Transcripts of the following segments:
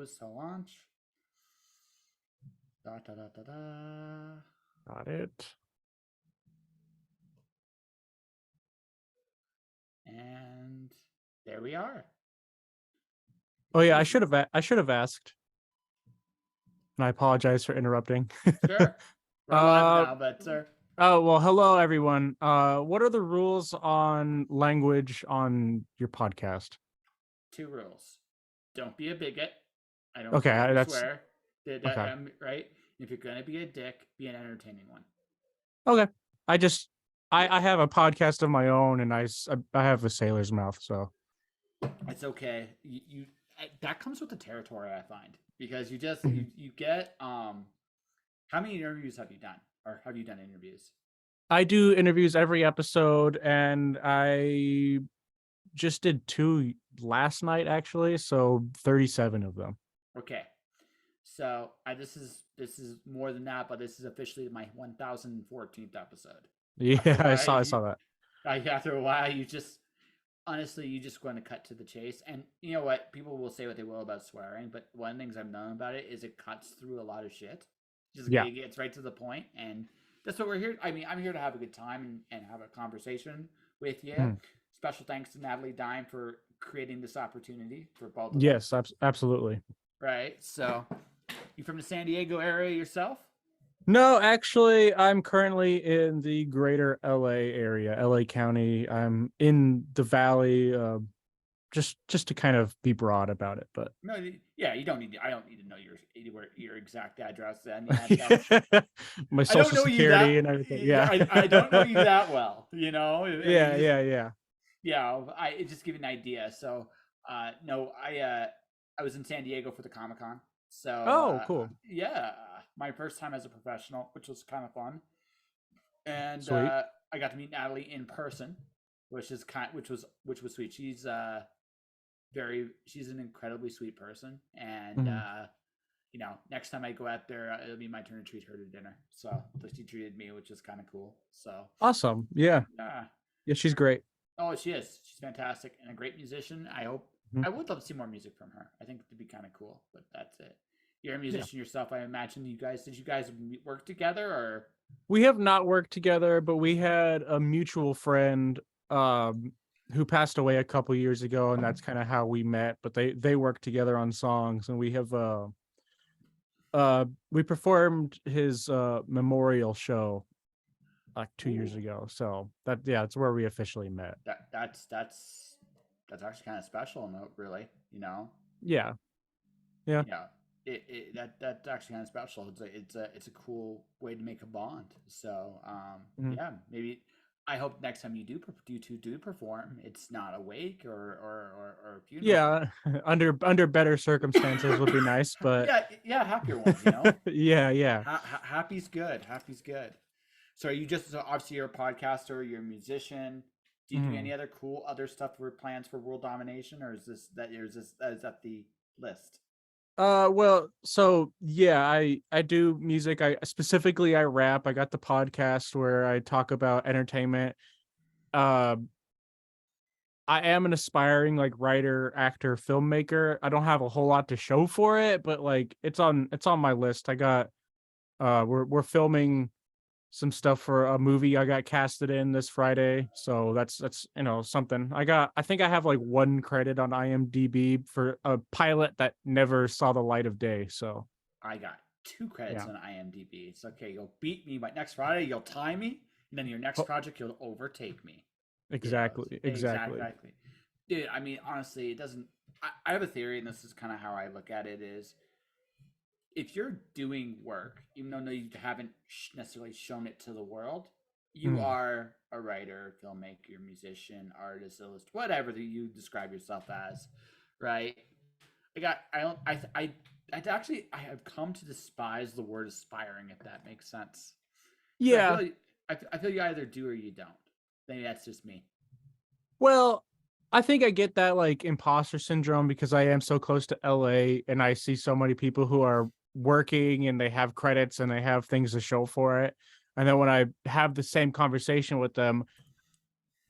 so launch. Da, da, da, da, da. Got it. And there we are. Oh yeah, I should have asked. And I apologize for interrupting. Sure. We're live now, but sir. Oh well, hello everyone. What are the rules on language on your podcast? 2 rules. Don't be a bigot. I don't Okay, care if you that's swear. okay. Right? If you're gonna be a dick, be an entertaining one. Okay. I have a podcast of my own, and I have a sailor's mouth, so It's okay. That comes with the territory, I find, because you get how many interviews have you done, or have you done interviews? I do interviews every episode, and I just did 2 last night actually, so 37 of them. Okay, so this is more than that, but this is officially my 1014th episode. Yeah, After a while, I saw that. after a while, you just honestly, you just going to cut to the chase. And you know what? People will say what they will about swearing, but one of the things I've known about it is it cuts through a lot of shit. Yeah. It gets right to the point, and that's what we're here. I mean, I'm here to have a good time and have a conversation with you. Special thanks to Natalie Dime for creating this opportunity for both of us. Yes, absolutely. Right. So, you from the San Diego area yourself? No, actually, I'm currently in the greater LA area, LA County. I'm in the Valley, just to kind of be broad about it. But No, yeah, you don't need. I don't need to know your exact address. I mean, my social security and everything. Yeah, I don't know you that well. You know. Yeah. I just give you an idea. So, no, I was in San Diego for the Comic-Con. So, oh, cool. Yeah, my first time as a professional, which was kind of fun, and Sweet. I got to meet Natalie in person, which was sweet. She's she's an incredibly sweet person, and you know, next time I go out there, it'll be my turn to treat her to dinner. So she treated me, which is kind of cool. So awesome. Yeah, she's great. Oh, she is. She's fantastic and a great musician. I hope I would love to see more music from her. I think it'd be kind of cool. But that's it. You're a musician yourself. I imagine did you guys work together, or? We have not worked together, but we had a mutual friend who passed away a couple years ago, and that's kind of how we met. But they worked together on songs, and we have we performed his memorial show like 2 years ago. So that's where we officially met. That's actually kind of special, really. You know. Yeah. That's actually kind of special. It's a cool way to make a bond. So yeah, maybe I hope next time you do perform, it's not a wake or a funeral. Yeah, under better circumstances would be nice, but yeah, happier ones, you know. yeah. Happy's good. So are you just obviously you're a podcaster, you're a musician. Do you do any other stuff for plans for world domination, or is that the list? Well, so yeah, I do music. I rap. I got the podcast where I talk about entertainment. I am an aspiring like writer, actor, filmmaker. I don't have a whole lot to show for it, but like it's on my list. I got we're filming some stuff for a movie I got casted in this Friday. So that's something. I think I have like 1 credit on IMDb for a pilot that never saw the light of day. So I got 2 credits on IMDb. It's okay. You'll beat me by next Friday. You'll tie me, and then your next project you'll overtake me. Exactly. Dude, I mean, honestly, it doesn't. I have a theory, and this is kind of how I look at it: is if you're doing work, even though you haven't necessarily shown it to the world, you are a writer, filmmaker, musician, artist, illustrator, whatever that you describe yourself as, right? I have come to despise the word aspiring, if that makes sense. Yeah. I feel you either do or you don't. Maybe that's just me. Well, I think I get that like imposter syndrome because I am so close to LA and I see so many people who are working and they have credits and they have things to show for it. And then when I have the same conversation with them,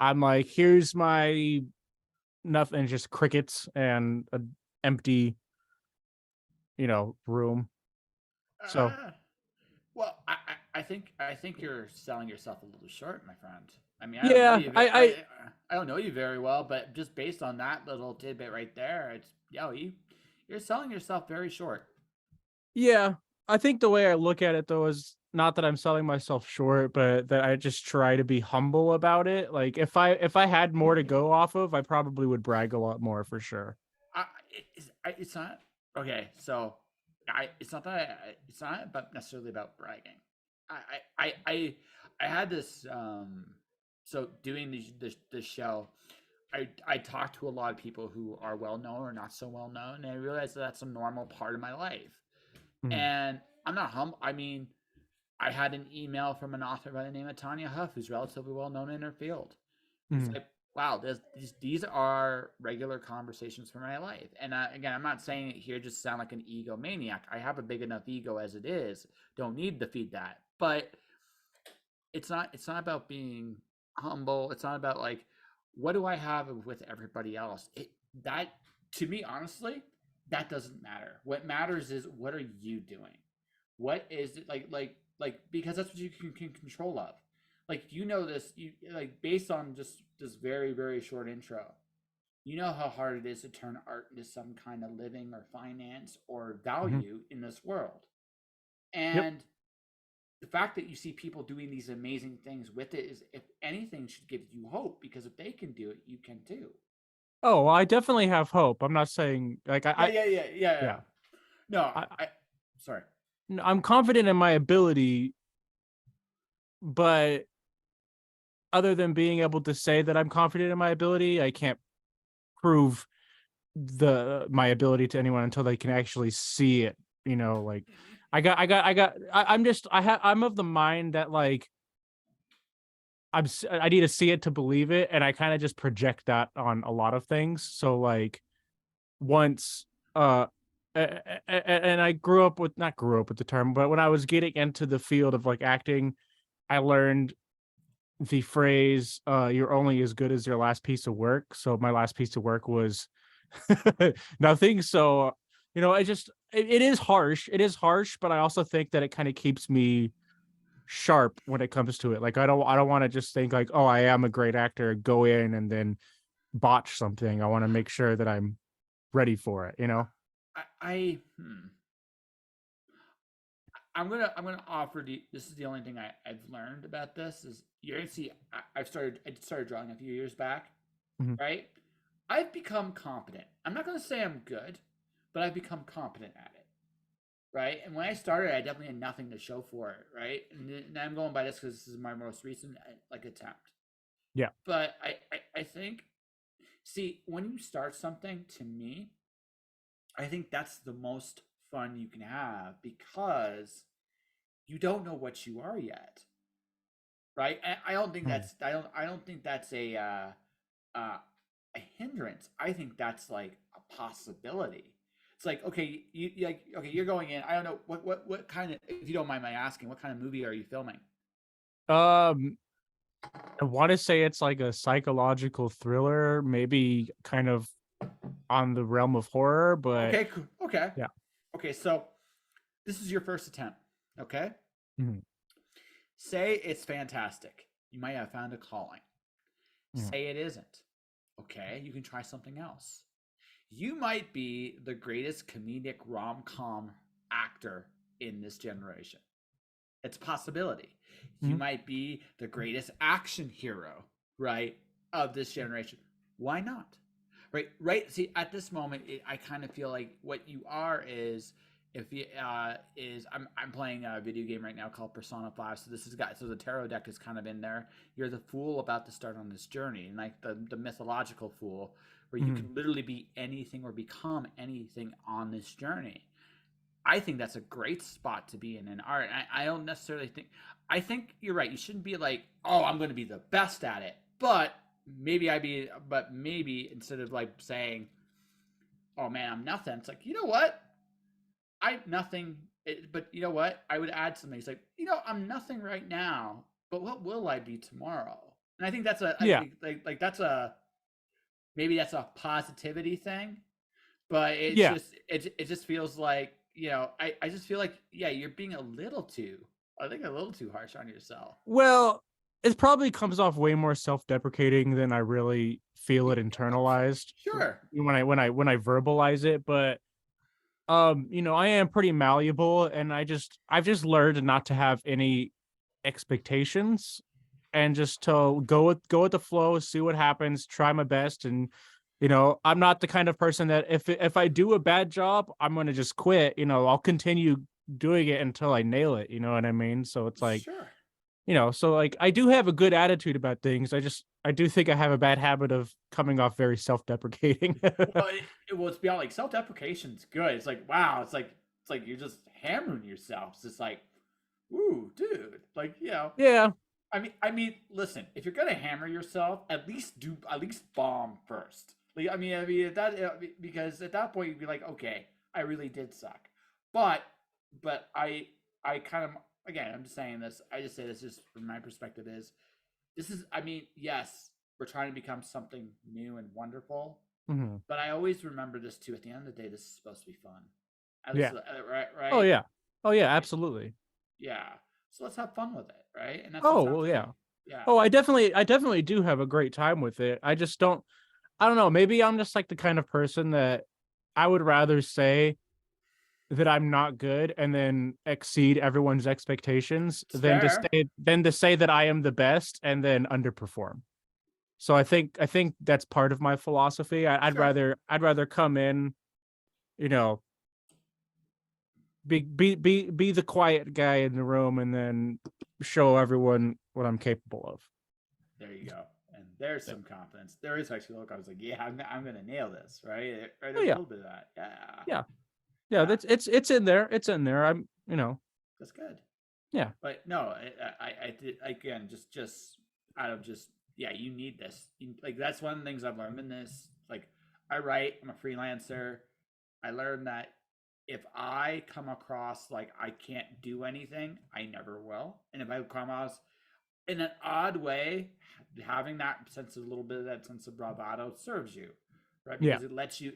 I'm like, here's my nothing, just crickets and an empty room. So Uh, well, I think you're selling yourself a little short, my friend. I mean, I don't know yeah, you. I I don't know you very well, but just based on that little tidbit right there, it's you're selling yourself very short. yeah, I think the way I look at it though is not that I'm selling myself short, but that I just try to be humble about it. Like if I had more to go off of, I probably would brag a lot more for sure. It's not okay. So, it's not that it's not about necessarily about bragging. I I I I, I had this so doing this show. I talk to a lot of people who are well known or not so well known, and I realize that that's a normal part of my life. Mhm, And I'm not humble. I mean, I had an email from an author by the name of Tanya Huff, who's relatively well known in her field. It's mhm, like, wow, these are regular conversations for my life. And again, I'm not saying it here just sound like an egomaniac. I have a big enough ego as it is. Don't need to feed that. But it's not about being humble. It's not about like what do I have with everybody else. That to me, honestly, that doesn't matter. What matters is what are you doing? What is it like because that's what you can control of. Like you know this, you like based on just this very very short intro. You know how hard it is to turn art into some kind of living or finance or mhm. value in this world. Yep. And the fact that you see people doing these amazing things with it is, if anything, should give you hope because if they can do it, you can too. Oh, well, I definitely have hope. I'm not saying like Yeah, yeah, yeah, yeah, yeah. yeah. No, I I sorry. I'm confident in my ability, but other than being able to say that I'm confident in my ability, I can't prove the my ability to anyone until they can actually see it. Like I'm of the mind that like I need to see it to believe it, and I kind of just project that on a lot of things. So like once and I grew up with not grew up with the term, but when I was getting into the field of like acting, I learned the phrase you're only as good as your last piece of work. So my last piece of work was nothing. So it is harsh. It is harsh, but I also think that it kind of keeps me sharp when it comes to it. Like I don't want to just think like, oh, I am a great actor, go in and then botch something. I want to make sure that I'm ready for it. I'm gonna offer this is the only thing I've learned about this is you're gonna see I started drawing a few years back, Mhm. right? I've become competent. I'm not gonna say I'm good, but I've become competent at it, right? And when I started, I definitely had nothing to show for it, right? And I'm going by this because this is my most recent like attempt. Yeah. But I think see when you start something, to me, I think that's the most fun you can have because you don't know what you are yet, right? And I don't think Mhm. I don't think that's uh, a hindrance. I think that's like a possibility. It's like okay, you like okay, you're going in. I don't know what kind of, if you don't mind my asking, what kind of movie are you filming? Um, I want to say it's like a psychological thriller, maybe kind of on the realm of horror, but Okay, cool. Okay, yeah. okay. So this is your first attempt. Okay, Mhm, say it's fantastic. You might have found a calling. mhm, Say it isn't. Okay, you can try something else. You might be the greatest comedic rom com actor in this generation. It's a possibility. You mhm. might be the greatest action hero, right, of this generation. Why not? Right, right. See, at this moment, I kind of feel like what you are is if you is I'm playing a video game right now called Persona 5. So this is got so the tarot deck is kind of in there. You're the fool about to start on this journey, and like the mythological fool, where you Mhm. can literally be anything or become anything on this journey. I think that's a great spot to be in art. I don't necessarily think. I think you're right. You shouldn't be like, oh, I'm going to be the best at it. But maybe instead of like saying, oh man, I'm nothing. It's like, you know what? I nothing. But you know what? I would add something. It's like, I'm nothing right now. But what will I be tomorrow? And I think that's a. I Yeah. think like that's a maybe that's a positivity thing. but it's Yeah. just it just feels like, I just feel like, yeah, you're being a little too, I think, a little too harsh on yourself. Well, it probably comes off way more self-deprecating than I really feel it internalized Sure. when I verbalize it, but I am pretty malleable, and I've just learned not to have any expectations, and just to go with the flow, see what happens, try my best. And I'm not the kind of person that if I do a bad job, I'm going to just quit. I'll continue doing it until I nail it, you know what I mean? So it's like, Sure. so like I do have a good attitude about things. I do think I have a bad habit of coming off very self-deprecating. Well, it's beyond, like, self-deprecation's good. It's like, wow, it's like you're just hammering yourself. It's just like, ooh, dude, like, Yeah. I mean, listen, if you're gonna hammer yourself, at least bomb first. Like, I mean, because at that point you'd be like, okay, I really did suck. But, I kind of, again, I'm just saying this. I just say this just from my perspective is, this is, I mean, yes, we're trying to become something new and wonderful, Mhm. but I always remember this too. At the end of the day, this is supposed to be fun. At least, Yeah. right, Oh right, yeah. Oh yeah, absolutely. yeah. So let's have fun with it, right? And that's what Oh, sounds well, to yeah. me. Yeah. Oh, I definitely do have a great time with it. I don't know, maybe I'm just like the kind of person that I would rather say that I'm not good and then exceed everyone's expectations It's fair. than to say that I am the best and then underperform. So I think that's part of my philosophy. Sure. I'd rather come in, you know, be the quiet guy in the room and then show everyone what I'm capable of. There you go. And there's Yeah. some confidence. There is actually, look, I was like, yeah, I'm gonna nail this, right? Right, Oh there's a yeah. little bit of that. Yeah. Yeah. Yeah, Yeah. that's it's in there. It's in there. That's good. Yeah. But no, I did, again, just out of just, yeah, you need this. Like, that's one of the things I've learned in this. Like, I write, I'm a freelancer. I learned that if I come across like I can't do anything, I never will. And if I come across in an odd way, having that sense of, a little bit of that sense of bravado serves you, right? Yeah. Because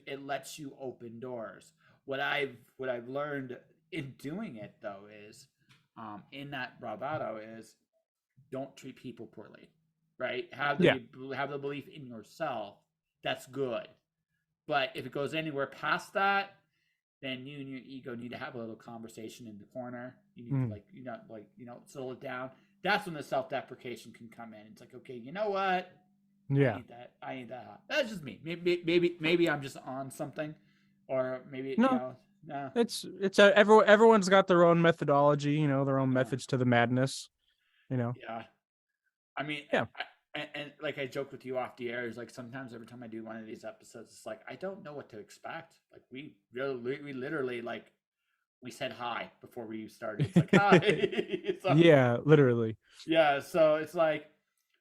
it lets you open doors. What I've learned in doing it, though, is, in that bravado, is, don't treat people poorly, right? Have Yeah. the belief in yourself. That's good. But if it goes anywhere past that, then you and your ego need to have a little conversation in the corner. You need to, Mhm. like, settle it down. That's when the self-deprecation can come in. It's like, okay, you know what? I Yeah. ain't that. I ain't that hot. That's just me. Maybe I'm just on something, or maybe, No, no, everyone's got their own methodology, their own yeah, methods to the madness, you know. yeah. I mean, Yeah. and like I joked with you off the air, is like, sometimes every time I do one of these episodes, it's like I don't know what to expect. Like, we literally, like, we said hi before we started. It's like, hi. So, Yeah, literally. yeah, so it's like,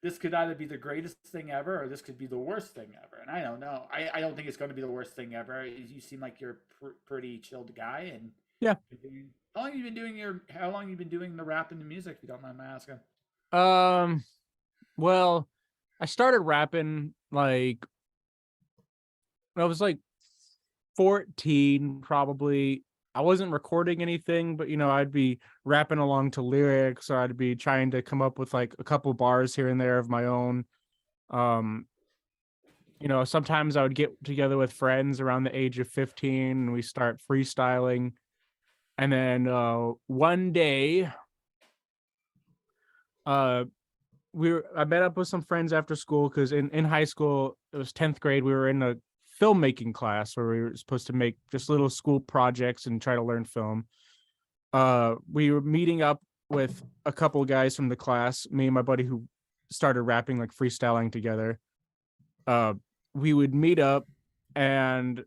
this could either be the greatest thing ever, or this could be the worst thing ever. And I don't know. I don't think it's going to be the worst thing ever. You seem like you're a pretty chilled guy, and Yeah. how long you been doing the rap and the music? If you don't mind my asking. Um well, I started rapping like when I was like 14 probably. I wasn't recording anything, but I'd be rapping along to lyrics, or I'd be trying to come up with like a couple bars here and there of my own. Um sometimes I would get together with friends around the age of 15 and we start freestyling. And then one day, uh I met up with some friends after school because in high school, it was 10th grade, we were in a filmmaking class where we were supposed to make just little school projects and try to learn film. We were meeting up with a couple guys from the class, me and my buddy who started rapping, like freestyling together. Uh we would meet up and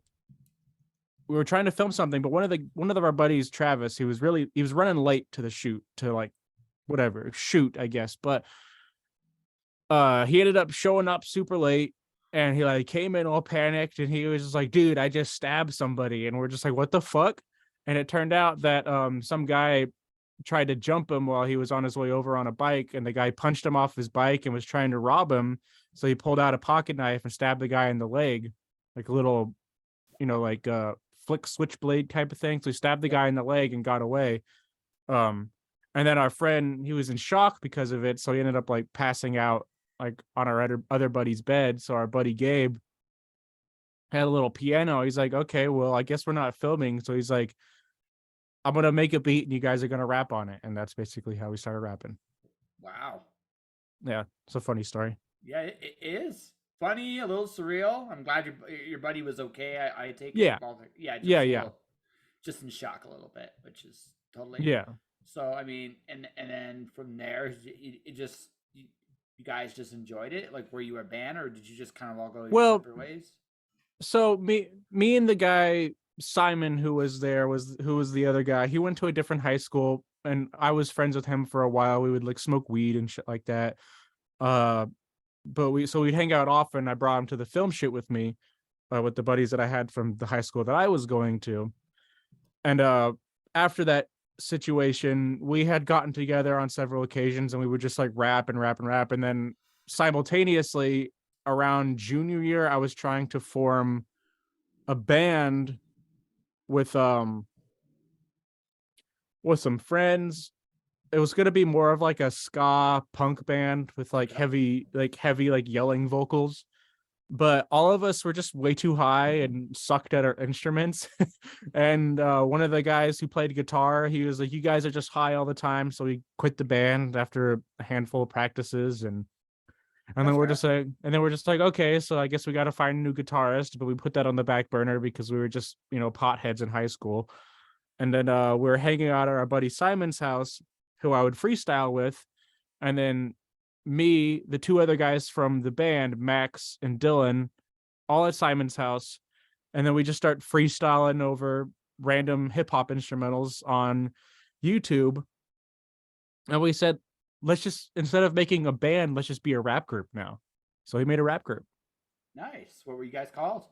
we were trying to film something, but one of our buddies, Travis, he was running late to the shoot, to like whatever shoot, I guess. But he ended up showing up super late, and he like came in all panicked, and he was just like, dude, I just stabbed somebody. And we're just like, what the fuck? And it turned out that some guy tried to jump him while he was on his way over on a bike, and the guy punched him off his bike and was trying to rob him. So he pulled out a pocket knife and stabbed the guy in the leg, like a little like flick switchblade type of thing. So he stabbed the Yep. guy in the leg and got away. Um, and then our friend, he was in shock because of it, so he ended up like passing out like on our other buddy's bed. So our buddy Gabe had a little piano. He's like, okay, well, I guess we're not filming. So he's like, I'm gonna make a beat and you guys are gonna rap on it. And that's basically how we started rapping. Wow. Yeah, it's a funny story. Yeah, it is funny, a little surreal. I'm glad your buddy was okay. I take it. Yeah, Well, yeah, yeah, just a yeah, little, just in shock a little bit, which is totally. yeah. So I mean, and then from there, it just you guys just enjoyed it. Like, were you a band, or did you just kind of all go your Well, separate ways? so me and the guy Simon who was there was who was the other guy. He went to a different high school, and I was friends with him for a while. We would like smoke weed and shit like that. Uh, but we'd hang out often. I brought him to the film shoot with me, with the buddies that I had from the high school that I was going to. And after that situation, we had gotten together on several occasions, and we would just like rap and rap and rap. And then simultaneously, around junior year, I was trying to form a band with some friends. It was going to be more of like a ska punk band with like Yep. heavy like yelling vocals, but all of us were just way too high and sucked at our instruments. And one of the guys who played guitar, he was like, you guys are just high all the time, so we quit the band after a handful of practices. And then That's we're fair. just like, okay, so I guess we got to find a new guitarist, but we put that on the back burner because we were just, potheads in high school. And then we were hanging out at our buddy Simon's house, who I would freestyle with. And then me, the two other guys from the band, Max and Dylan, all at Simon's house. And then we just start freestyling over random hip hop instrumentals on YouTube. And we said, let's just, instead of making a band, let's just be a rap group now. So we made a rap group. Nice. What were you guys called?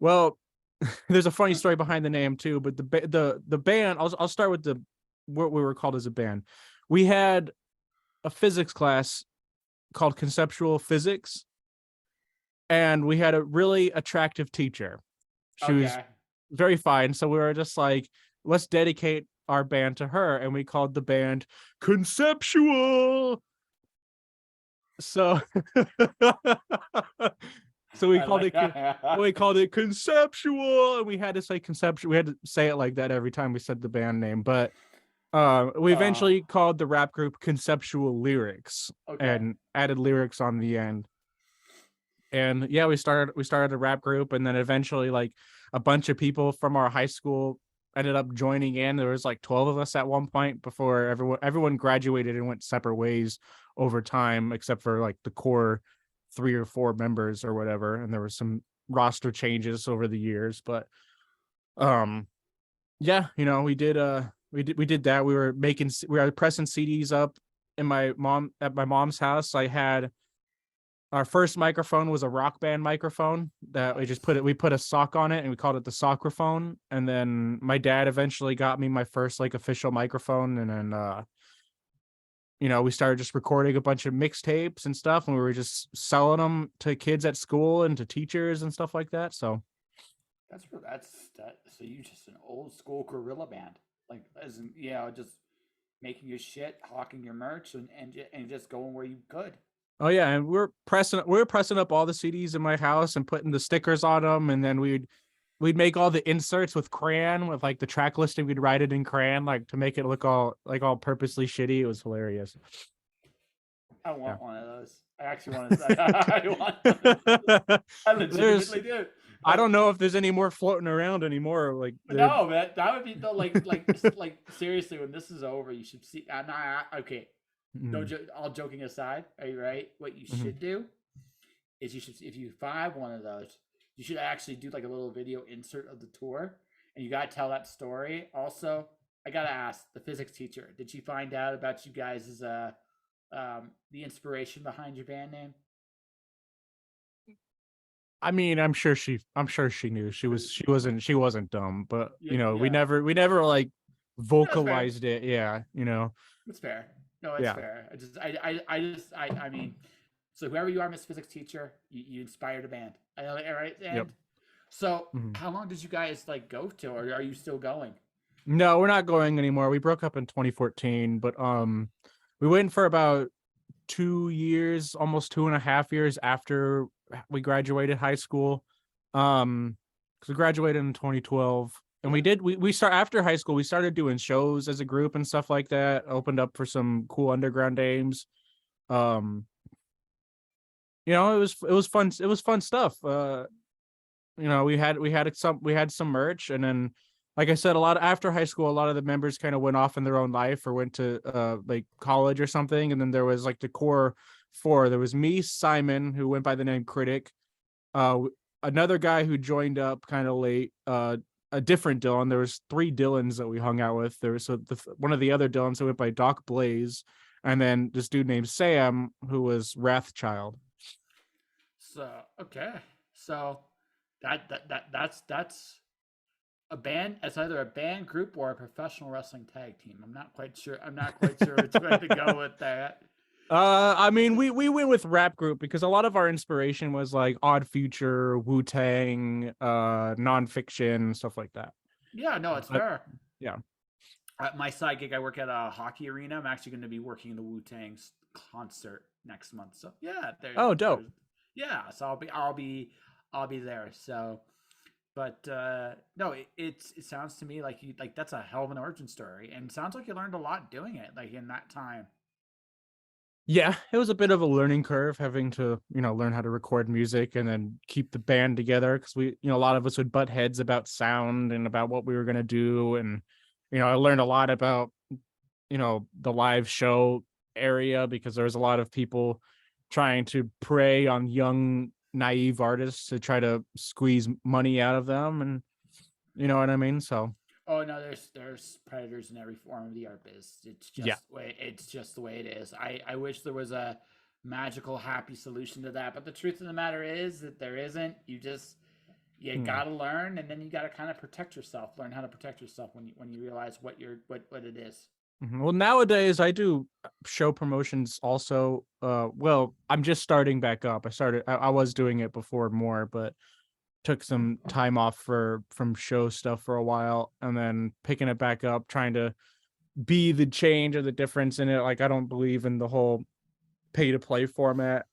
Well, there's a funny story behind the name too, but the band, I'll start with the what we were called as a band. We had a physics class called conceptual physics, and we had a really attractive teacher. She was Okay. very fine, so we were just like, let's dedicate our band to her, and we called the band Conceptual. So so we I called like it that. Conceptual, and we had to say conceptual. We had to say it like that every time we said the band name. But we Oh, eventually called the rap group Conceptual Lyrics okay. and added lyrics on the end. And yeah, we started a rap group, and then eventually like a bunch of people from our high school ended up joining in. There was like 12 of us at one point before everyone graduated and went separate ways over time, except for like the core 3 or 4 members or whatever. And there were some roster changes over the years, but um yeah, we did that. We were pressing CDs up in at my mom's house. I had our first microphone was a Rock Band microphone that Nice. we put a sock on it, and we called it the socrophone. And then my dad eventually got me my first like official microphone. And then we started just recording a bunch of mixtapes and stuff, and we were just selling them to kids at school and to teachers and stuff like that. So That's that. So you just an old school guerrilla band, like as in, just making your shit, hawking your merch, and just going where you could. oh yeah, and we were pressing up all the CDs in my house and putting the stickers on them, and then we'd make all the inserts with crayon with like the track listing. We'd write it in crayon like to make it look all purposely shitty. It was hilarious. I Yeah. want one of those. I actually want to. I want one of those. I There's legitimately do. I Like, don't know if there's any more floating around anymore. Like they're no, man, that would be the like seriously. When this is over, you should see. I'm not okay. No, mm, all joking aside, are you right? What you mhm. should do is if you find one of those, you should actually do like a little video insert of the tour, and you gotta tell that story. Also, I gotta ask the physics teacher: did she find out about you guys' the inspiration behind your band name? I mean, I'm sure she knew. She wasn't dumb, but Yeah, we yeah, never like that's fair. vocalized it. Yeah. That's fair. No, it's Yeah. fair. I mean, so whoever you are, Miss Physics teacher, you inspired a band. All right, Yep. and So, Mhm. how long did you guys like go to, or are you still going? No, we're not going anymore. We broke up in 2014, but we went for about 2 years, almost 2.5 years after we graduated high school. Because we graduated in 2012, and Yeah. we start after high school. We started doing shows as a group and stuff like that. Opened up for some cool underground games. Um, it was fun. It was fun stuff. We had some merch, and then, like I said, a lot after high school, a lot of the members kind of went off in their own life or went to like college or something, and then there was like the core four. There was me, Simon, who went by the name Critic, uh another guy who joined up kind of late, a different Dylan. There was three Dylans that we hung out with. There was one of the other Dylans who went by Doc Blaze, and then this dude named Sam who was Wrathchild. So okay, so that's a band. It's either a band group or a professional wrestling tag team. I'm not quite sure. I'm not quite sure which way to go with that. I mean, we went with rap group because a lot of our inspiration was like Odd Future, Wu Tang, nonfiction, stuff like that. Yeah, no, it's But fair. yeah. At my side gig, I work at a hockey arena. I'm actually going to be working the Wu Tang concert next month. So yeah, Oh, dope. yeah. So I'll be there. So, but no, it sounds to me like you like that's a hell of an origin story, and it sounds like you learned a lot doing it, like in that time. Yeah, it was a bit of a learning curve having to, learn how to record music and then keep the band together because a lot of us would butt heads about sound and about what we were going to do. And, I learned a lot about, the live show area because there was a lot of people trying to prey on young, naive artists to try to squeeze money out of them. And you know what I mean? So, Oh no, there's predators in every form of the art biz. yeah. It's just the way it is. I wish there was a magical happy solution to that, but the truth of the matter is that there isn't. You Mm. gotta learn, and then you gotta kind of protect yourself. Learn how to protect yourself when you realize what it is. Mhm. Well, nowadays I do show promotions also. Well, I'm just starting back up. I was doing it before more, but took some time off from show stuff for a while and then picking it back up, trying to be the change or the difference in it. Like I don't believe in the whole pay to play format.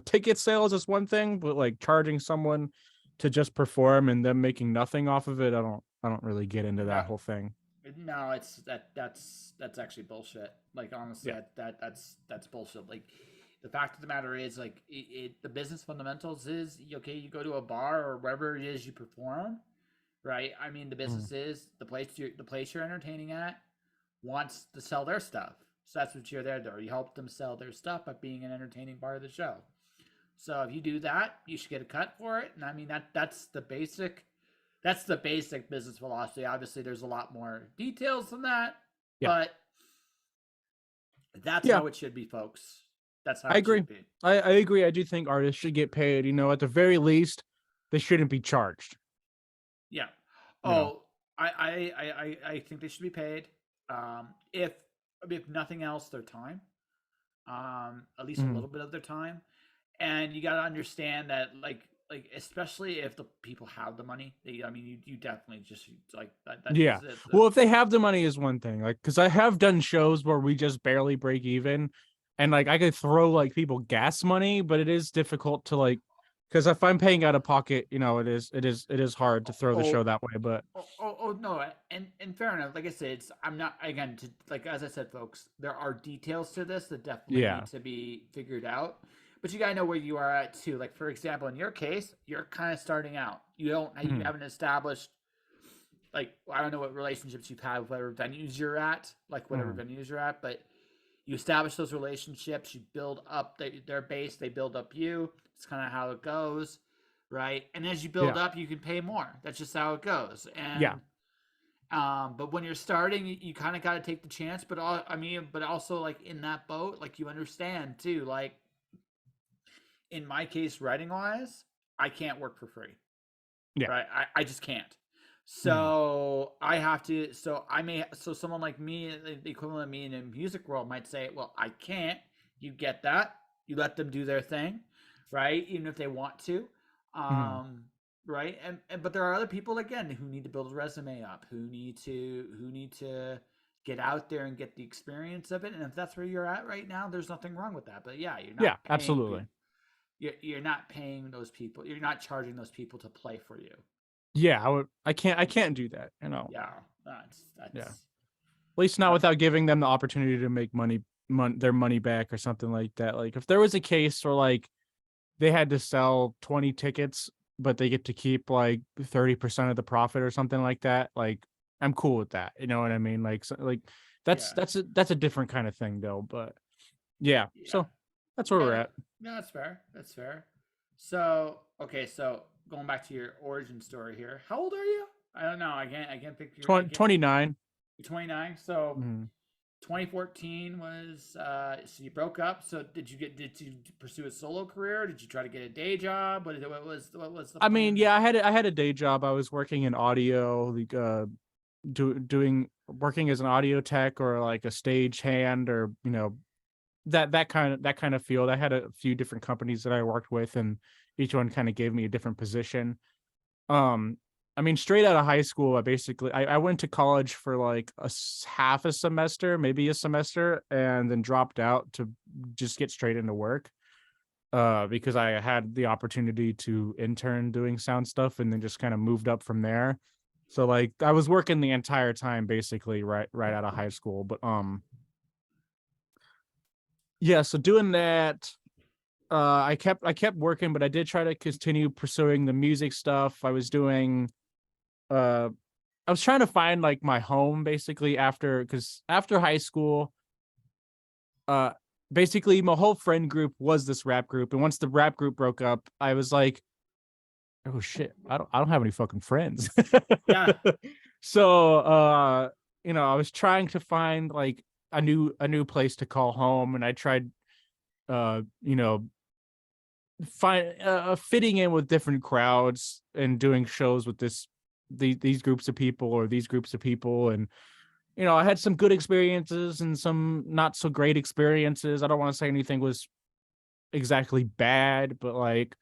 Ticket sales is one thing, but like charging someone to just perform and them making nothing off of it, I don't really get into No, that whole thing. no, it's that's actually bullshit. Like honestly, Yeah. that's bullshit. Like the fact of the matter is, like the business fundamentals is okay. You go to a bar or wherever it is you perform, right? I mean, the Mm. business is the place you're entertaining at wants to sell their stuff. So that's what you're there to do. You help them sell their stuff by being an entertaining part of the show. So if you do that, you should get a cut for it. And I mean that's the basic business philosophy. Obviously, there's a lot more details than that, Yeah. but that's Yeah. how it should be, folks. That's how I it agree. should be. I agree. I do think artists should get paid. At the very least, they shouldn't be charged. Yeah. You know. Oh, I think they should be paid. If nothing else, their time. At least a Mhm. little bit of their time. And you got to understand that, like especially if the people have the money. I mean, you definitely just like Yeah. that's it. Well, if they have the money is one thing. Like, because I have done shows where we just barely break even, and like I could throw like people gas money, but it is difficult to like, because if I'm paying out of pocket, it is hard to throw the show Oh, that way. But no, and fair enough. Like I said, I'm not again to like as I said, folks. There are details to this that definitely need yeah. to be figured out. But you gotta know where you are at too. Like for example, in your case, you're kind of starting out. You Mhm. haven't established like I don't know what relationships you've had with whatever venues you're at, like whatever Mhm. venues you're at, but you establish those relationships. You build up their base. They build up you. It's kind of how it goes, right? And as you build Yeah. up, you can pay more. That's just how it goes. Yeah. And but when you're starting, you kind of got to take the chance. I mean, but also like in that boat, like you understand too. Like in my case, writing wise, I can't work for free, Yeah. right? I just can't. Mhm. So I have to. So someone like me, the equivalent of me in the music world, might say, "Well, I can't." You get that? You let them do their thing, right? Even if they want to. Mhm. Um, right? And but there are other people again who need to build a resume up, who need to get out there and get the experience of it. And if that's where you're at right now, there's nothing wrong with that. But yeah, you're Yeah, not paying absolutely. people. You're not paying those people. You're not charging those people to play for you. Yeah, I can't do that, Yeah, that's Yeah. that's At least not that, without giving them the opportunity to make their money back or something like that. Like if there was a case where like they had to sell 20 tickets, but they get to keep like 30% of the profit or something like that, like I'm cool with that. You know what I mean? Like like that's yeah, that's a different kind of thing though. But yeah, yeah, so that's where we're yeah. at. No, that's fair. That's fair. So okay, so going back to your origin story here, how old are you? I don't know. I can't think. I can't. 29. You're 29. So Mhm. 2014 was so you broke up. So did you pursue a solo career? Did you try to get a day job? What was the I mean, plan yeah, there? I had a day job. I was working in audio, like doing working as an audio tech or like a stage hand or that kind of field. I had a few different companies that I worked with, and each one kind of gave me a different position. Um, I mean, straight out of high school, I went to college for like half a semester, maybe a semester, and then dropped out to just get straight into work. Because I had the opportunity to intern doing sound stuff, and then just kind of moved up from there. So like I was working the entire time basically right out of high school. But yeah, so doing that, I kept working, but I did try to continue pursuing the music stuff. Uh I was trying to find like my home basically after high school, uh basically my whole friend group was this rap group. And once the rap group broke up, I was like, oh shit, I don't have any fucking friends. Yeah. So I was trying to find like a new place to call home, and I tried uh you know find fitting in with different crowds and doing shows with these groups of people or these groups of people. And I had some good experiences and some not so great experiences. I don't want to say anything was exactly bad, but like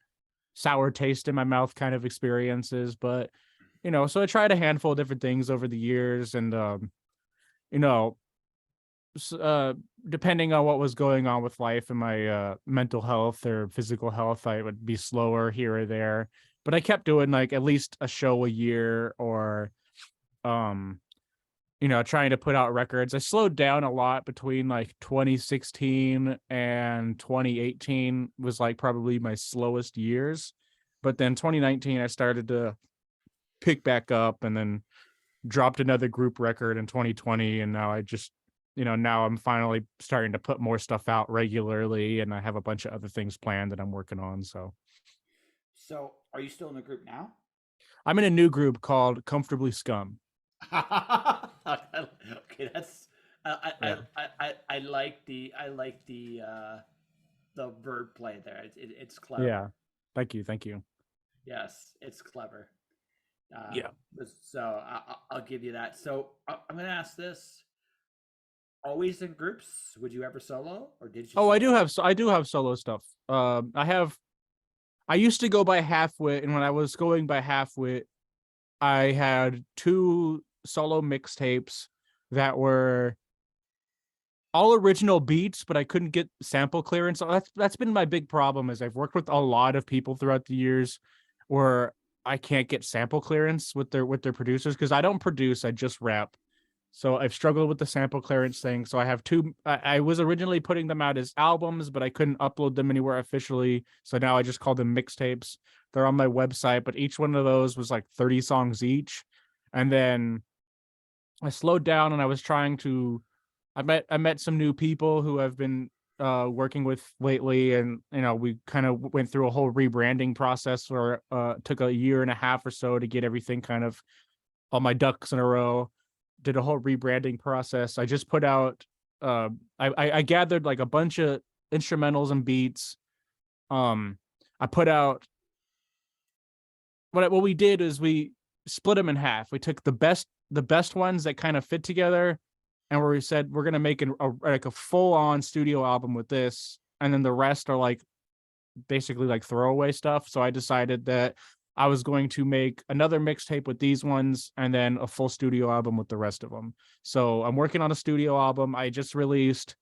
sour taste in my mouth kind of experiences. But so I tried a handful of different things over the years. And you know uh depending on what was going on with life and my mental health or physical health, I would be slower here or there. But I kept doing like at least a show a year, or um trying to put out records. I slowed down a lot between like 2016 and 2018 was like probably my slowest years. But then 2019 I started to pick back up, and then dropped another group record in 2020. And now now I'm finally starting to put more stuff out regularly, and I have a bunch of other things planned that I'm working on. So So are you still in the group now? I'm in a new group called Comfortably Scum. Okay, that's Yeah. I like the verb play there. It's Yeah. clever. Thank you. Yes, it's clever. Uh, Yeah. so I'll give you that. So I'm going to ask this: always in groups? Would you ever solo, or did you Oh, solo? I do have solo stuff. I used to go by halfwit, and when I was going by halfwit, I had two solo mixtapes that were all original beats, but I couldn't get sample clearance. So that's been my big problem. Is I've worked with a lot of people throughout the years where I can't get sample clearance with their producers, because I don't produce, I just rap. So I've struggled with the sample clearance thing. So I have two. I was originally putting them out as albums, but I couldn't upload them anywhere officially. So now I just call them mixtapes. They're on my website, but each one of those was like 30 songs each. And then I slowed down, and I was trying to. I met some new people who I've been working with lately, and we kind of went through a whole rebranding process where took a year and a half or so to get everything kind of all my ducks in a row. Did a whole rebranding process. I just put out. I gathered like a bunch of instrumentals and beats. I put out what we did is we split them in half. We took the best ones that kind of fit together, and where we said we're gonna make like a full on studio album with this, and then the rest are like basically like throwaway stuff. So I decided that I was going to make another mixtape with these ones and then a full studio album with the rest of them. So I'm working on a studio album. I just released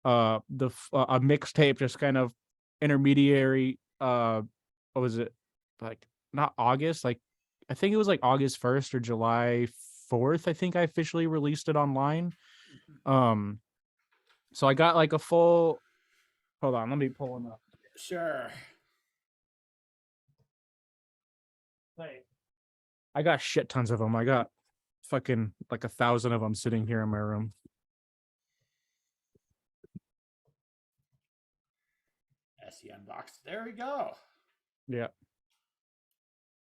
a mixtape, just kind of intermediary. What was it, like, not August, like I think it was like August 1st or July 4th. I think I officially released it online. Um, so I got like a full. Hold on, let me pull them up. Sure. Like, I got shit tons of them. I got fucking like 1,000 of them sitting here in my room. SE Unboxed. There we go. Yeah.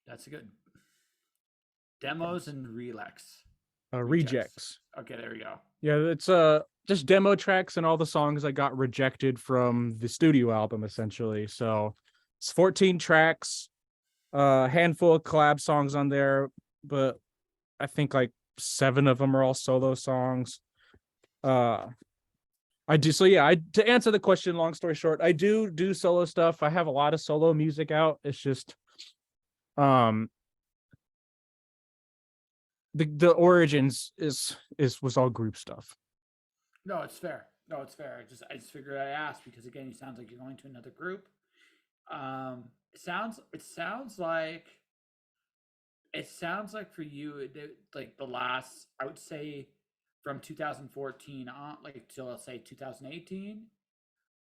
That's a good. Demos and Relax. Rejects. Okay, there we go. Yeah, it's just demo tracks and all the songs I got rejected from the studio album, essentially. So it's 14 tracks, a handful of collab songs on there, but I think like 7 of them are all solo songs. I do. So yeah, to answer the question, long story short, I do solo stuff. I have a lot of solo music out. It's just um the origins was all group stuff. No, it's fair. No, it's fair. I just figured I asked because again, it sounds like you're going to another group. It sounds like for you, like the last, I would say, from 2014 on, like till let's say 2018,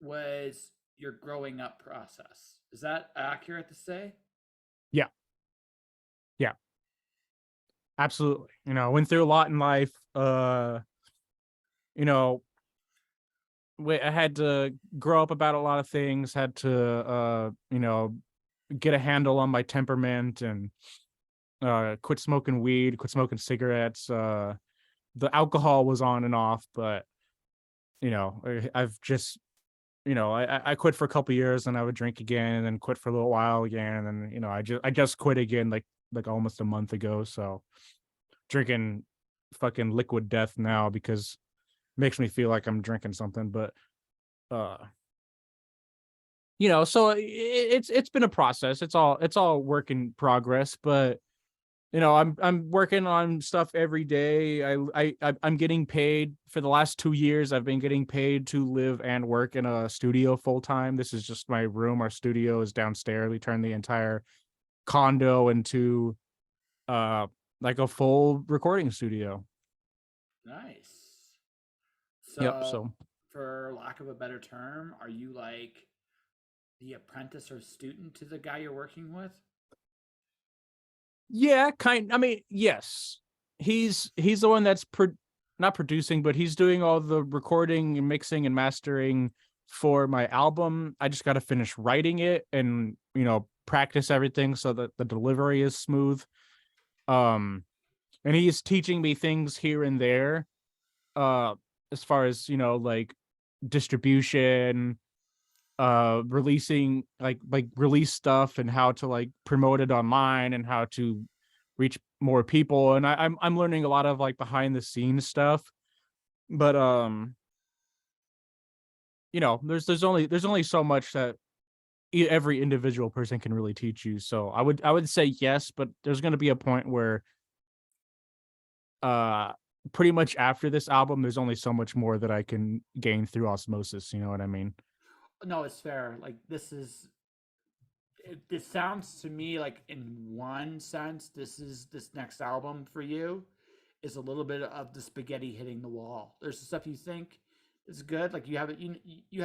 was your growing up process. Is that accurate to say? Yeah, yeah, absolutely. You know, went through a lot in life. You know, I had to grow up about a lot of things. Had to get a handle on my temperament and quit smoking weed, quit smoking cigarettes. The alcohol was on and off, but I've just I quit for a couple years and I would drink again and then quit for a little while again and then I just quit again like almost a month ago. So drinking fucking liquid death now because it makes me feel like I'm drinking something, but uh so it's been a process. It's all work in progress, but I'm working on stuff every day. I'm getting paid for the last 2 years. I've been getting paid to live and work in a studio full time. This is just my room. Our studio is downstairs. We turned the entire condo into uh like a full recording studio. Nice. Yep. So, So for lack of a better term, are you like the apprentice or student to the guy you're working with? yeah, I mean, yes. He's the one that's not producing, but he's doing all the recording and mixing and mastering for my album. I just got to finish writing it and, practice everything so that the delivery is smooth. Um and he's teaching me things here and there uh as far as, like distribution, releasing like release stuff and how to like promote it online and how to reach more people, and I'm learning a lot of like behind the scenes stuff, but there's only so much that every individual person can really teach you. So I would say yes, but there's going to be a point where uh pretty much after this album there's only so much more that I can gain through osmosis, you know what I mean? No, it's fair. Like this sounds to me like in one sense this next album for you is a little bit of the spaghetti hitting the wall. There's stuff you think is good, like you have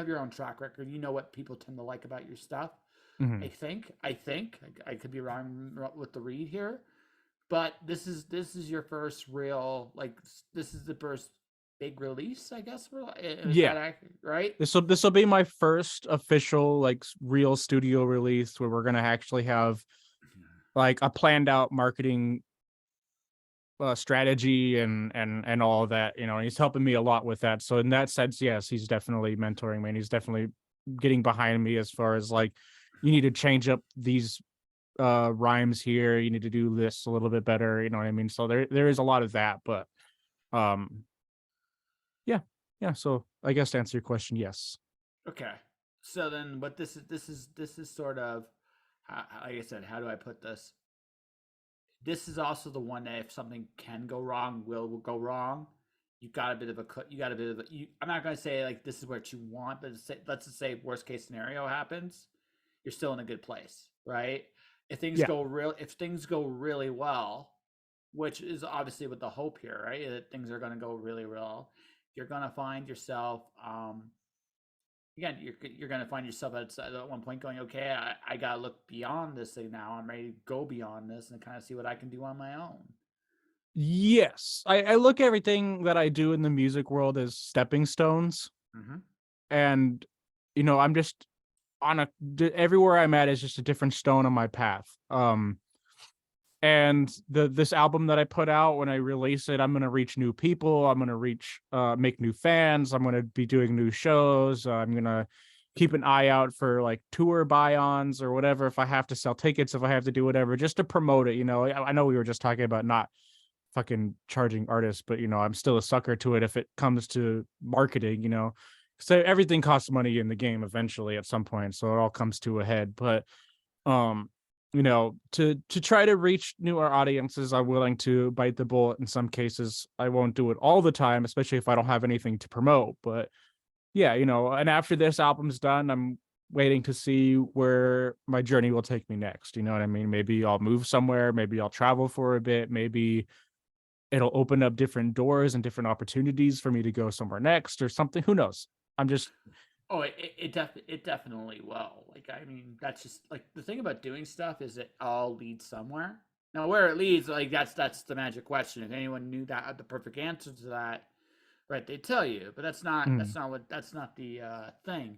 your own track record. You know what people tend to like about your stuff. Hmm. I could be wrong with the read here, but this is your first real, like, this is the first big release, I guess. Is Yeah, that accurate, right? this will be my first official like real studio release where we're gonna actually have like a planned out marketing strategy and all of that. He's helping me a lot with that. So in that sense, yes, he's definitely mentoring me and he's definitely getting behind me as far as like you need to change up these rhymes here. You need to do this a little bit better. You know what I mean? So there is a lot of that, but um yeah, yeah. So I guess to answer your question, yes. Okay. So then what this is sort of like I said, how do I put this? This is also the one that if something can go wrong, will go wrong. You got a bit of a you got a bit of a. I'm not gonna say like this is what you want, but let's just say worst case scenario happens, you're still in a good place, right? Yeah. If things go really well, which is obviously with the hope here, right? That things are gonna go really well. You're gonna find yourself again, you're going to find yourself at one point going, okay, I got to look beyond this thing now. I'm ready to go beyond this and kind of see what I can do on my own. Yes. I look at everything that I do in the music world as stepping stones. Mm-hmm. And, I'm just everywhere I'm at is just a different stone on my path. And this album that I put out, when I release it, I'm gonna reach new people. I'm gonna make new fans. I'm gonna be doing new shows. I'm gonna keep an eye out for like tour buy-ons or whatever. If I have to sell tickets, if I have to do whatever, just to promote it. I know we were just talking about not fucking charging artists, but I'm still a sucker to it if it comes to marketing. So everything costs money in the game eventually at some point, so it all comes to a head. But um to try to reach newer audiences, I'm willing to bite the bullet in some cases. I won't do it all the time, especially if I don't have anything to promote. But yeah, and after this album's done, I'm waiting to see where my journey will take me next. You know what I mean? Maybe I'll move somewhere, maybe I'll travel for a bit, maybe it'll open up different doors and different opportunities for me to go somewhere next or something. Who knows? I'm just Oh, it definitely will. Like, I mean, that's just like the thing about doing stuff is it all leads somewhere. Now, where it leads, like that's the magic question. If anyone knew that the perfect answer to that, right, they tell you. But mm, that's not the thing,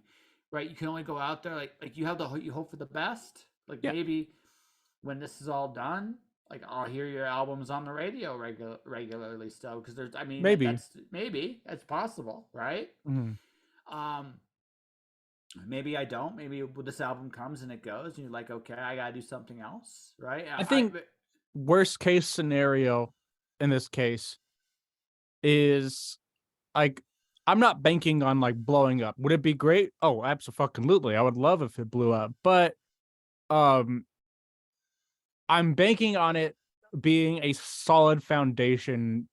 right? You can only go out there like you hope for the best. Like yeah, maybe when this is all done, like I'll hear your albums on the radio regularly still because there's I mean maybe. that's maybe that's possible, right? Mm. Um, maybe I don't. Maybe this album comes and it goes, and you're like, okay, I gotta do something else, right? I think worst case scenario in this case is like I'm not banking on like blowing up. Would it be great? Oh, absolutely. I would love if it blew up. But um I'm banking on it being a solid foundation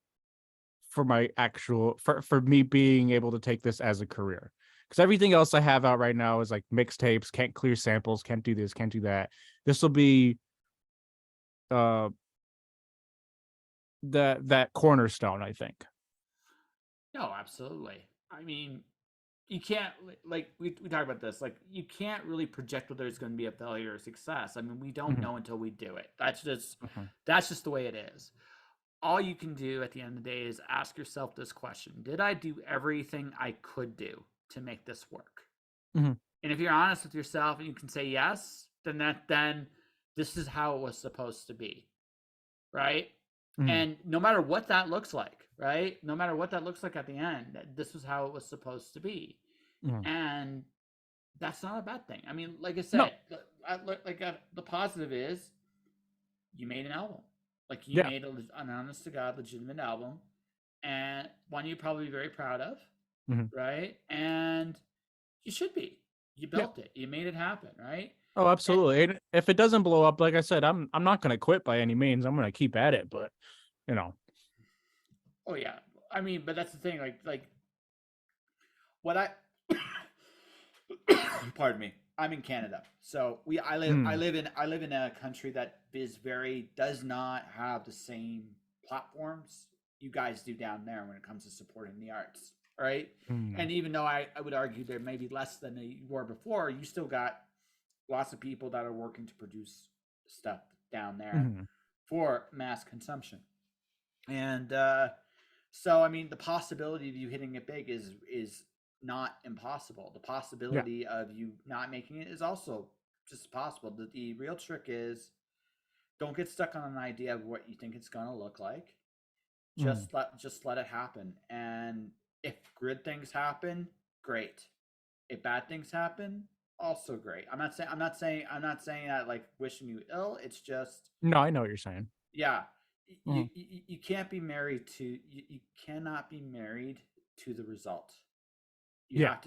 for my actual for me being able to take this as a career. Because everything else I have out right now is like mixtapes, can't clear samples, can't do this, can't do that. This will be uh that cornerstone, I think. no, absolutely. I mean, you can't like we talk about this. Like, you can't really project whether it's going to be a failure or success. I mean, we don't Mhm, know until we do it. mhm. That's just the way it is. All you can do at the end of the day is ask yourself this question: did I do everything I could do to make this work? Mhm. And if you're honest with yourself and you can say yes, then this is how it was supposed to be, right? Mhm. And no matter what that looks like, right? No matter what that looks like at the end, this was how it was supposed to be. Mhm. And that's not a bad thing. I mean, like I No. said, the positive is you made an album. Like, you Yeah. made an honest to God, legitimate album, and one you're probably very proud of, Mhm. right? And you should be. You Yeah. built it. You made it happen, right? Oh, And absolutely. And if it doesn't blow up, like I said, I'm not gonna quit by any means. I'm gonna keep at it, but you know. oh yeah, I mean, but that's the thing. Like what I pardon me. I'm in Canada, so Mm, I live in a country that does not have the same platforms you guys do down there when it comes to supporting the arts, right? mm, And even though I would argue there may be less than they were before, you still got lots of people that are working to produce stuff down there mhm. for mass consumption. And so, I mean, the possibility of you hitting it big is not impossible. The Yeah. possibility of you not making it is also just possible. The real trick is don't get stuck on an idea of what you think it's going to look like. Mm. Just let it happen. And if good things happen, great. If bad things happen, also great. I'm not saying that like wishing you ill. It's just No, I know what you're saying. yeah, Mhm. you can't be married to you cannot be married to the result. Yeah,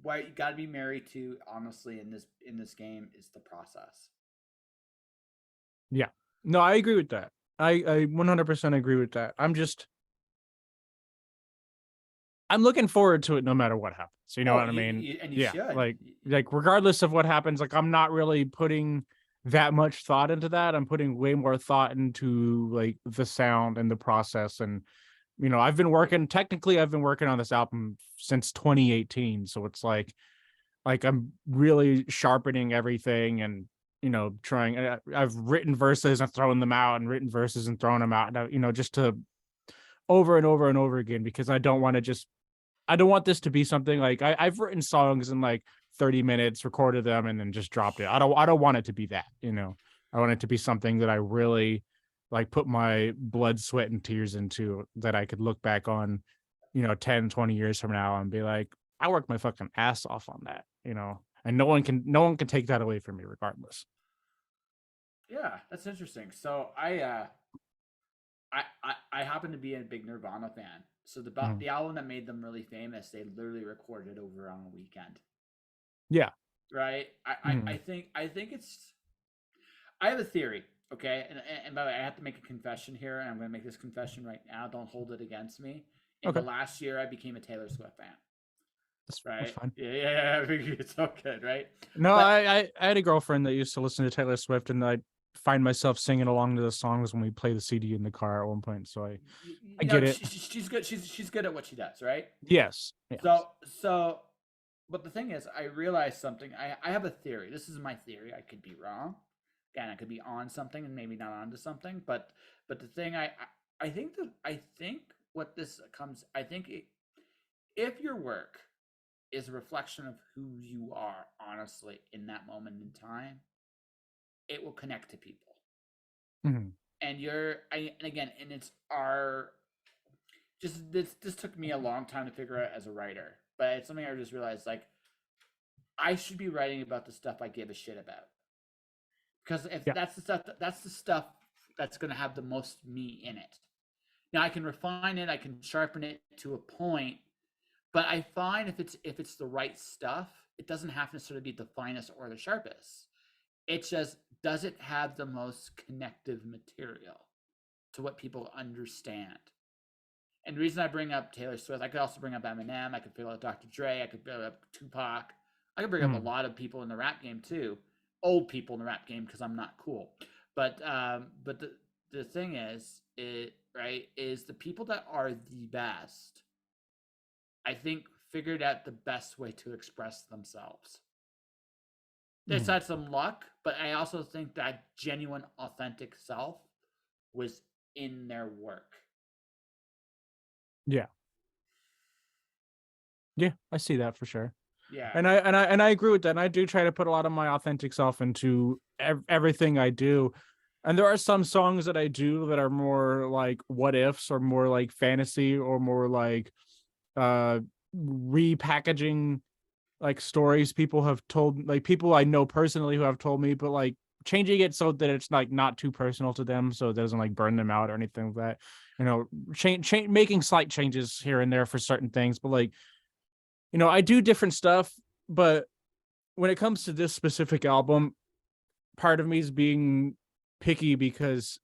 what you got to be married to, honestly, in this game is the process. yeah. No, I agree with that. I 100% agree with that. I'm looking forward to it no matter what happens. You know Oh, what I mean? and you Yeah, should. like regardless of what happens, like I'm not really putting that much thought into that. I'm putting way more thought into like the sound and the process. And I've been working on this album since 2018, so it's like I'm really sharpening everything and trying. I've written verses and thrown them out and written verses and thrown them out. Just to over and over and over again because I don't want this to be something like I've written songs in like 30 minutes, recorded them, and then just dropped it. I don't want it to be that. I want it to be something that I really like put my blood, sweat, and tears into that I could look back on, 10, 20 years from now and be like, I worked my fucking ass off on that. And no one can take that away from me regardless. Yeah, that's interesting. So I happen to be a big Nirvana fan. So Mhm. the album that made them really famous, they literally recorded over on a weekend, Yeah. right? Mhm. I think it's. I have a theory, okay, and by the way, I have to make a confession here, and I'm going to make this confession right now. Don't hold it against me. In the Okay. last year, I became a Taylor Swift fan, That's right? fine. Yeah. It's so good, right? No, But I had a girlfriend that used to listen to Taylor Swift, and I find myself singing along to the songs when we play the CD in the car at one point. So I get it. she's good. She's good at what she does, right? Yes, yes, So so, but the thing is, I realized something. I have a theory. This is my theory. I could be wrong. Again, I could be on something and maybe not onto something. But the thing I think what this comes. If your work is a reflection of who you are, honestly, in that moment in time, it will connect to people. hmm And and again, and it's our just this took me a long time to figure out as a writer, but it's something I just realized like I should be writing about the stuff I give a shit about. Because if yeah, that's the stuff that's going to have the most me in it. Now I can refine it, I can sharpen it to a point, but I find if it's the right stuff, it doesn't have to necessarily be the finest or the sharpest. It's just does it have the most connective material to what people understand? And the reason I bring up Taylor Swift, I could also bring up Eminem. I could bring up Dr. Dre. I could bring up Tupac. I could bring up a mhm, lot of people in the rap game too, old people in the rap game because I'm not cool. But the thing is, it right is the people that are the best. I think figured out the best way to express themselves. They've mhm. had some luck, but I also think that genuine, authentic self was in their work. Yeah, yeah. I see that for sure. Yeah, And I agree with that. And I do try to put a lot of my authentic self into everything I do. And there are some songs that I do that are more like what ifs or more like fantasy or more like uh repackaging like stories people have told, like people I know personally who have told me, but like changing it so that it's like not too personal to them, so it doesn't like burn them out or anything like that. Change making slight changes here and there for certain things, but like I do different stuff. But when it comes to this specific album, part of me is being picky because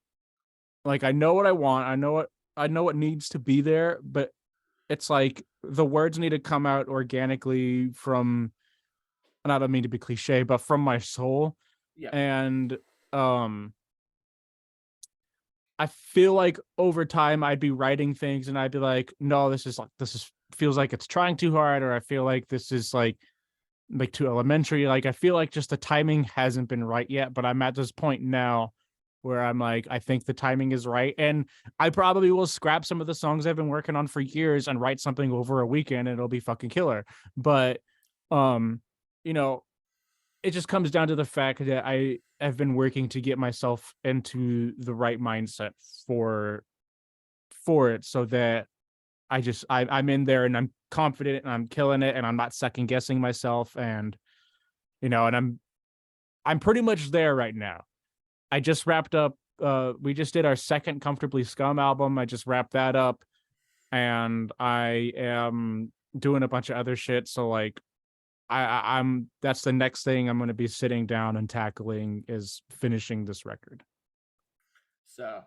like I know what I want, I know what needs to be there, but it's like the words need to come out organically from, and I don't mean to be cliche, but from my soul. yeah, And um I feel like over time I'd be writing things and I'd be like, no, this is feels like it's trying too hard, or I feel like this is like too elementary. Like I feel like just the timing hasn't been right yet, but I'm at this point now where I'm like, I think the timing is right. And I probably will scrap some of the songs I've been working on for years and write something over a weekend and it'll be fucking killer. But um, you know, it just comes down to the fact that I have been working to get myself into the right mindset for for it so that I'm in there and I'm confident and I'm killing it and I'm not second guessing myself, and I'm pretty much there right now. I just wrapped up we just did our second Comfortably Scum album. I just wrapped that up, and I am doing a bunch of other shit. So like I'm that's the next thing I'm gonna be sitting down and tackling is finishing this record. So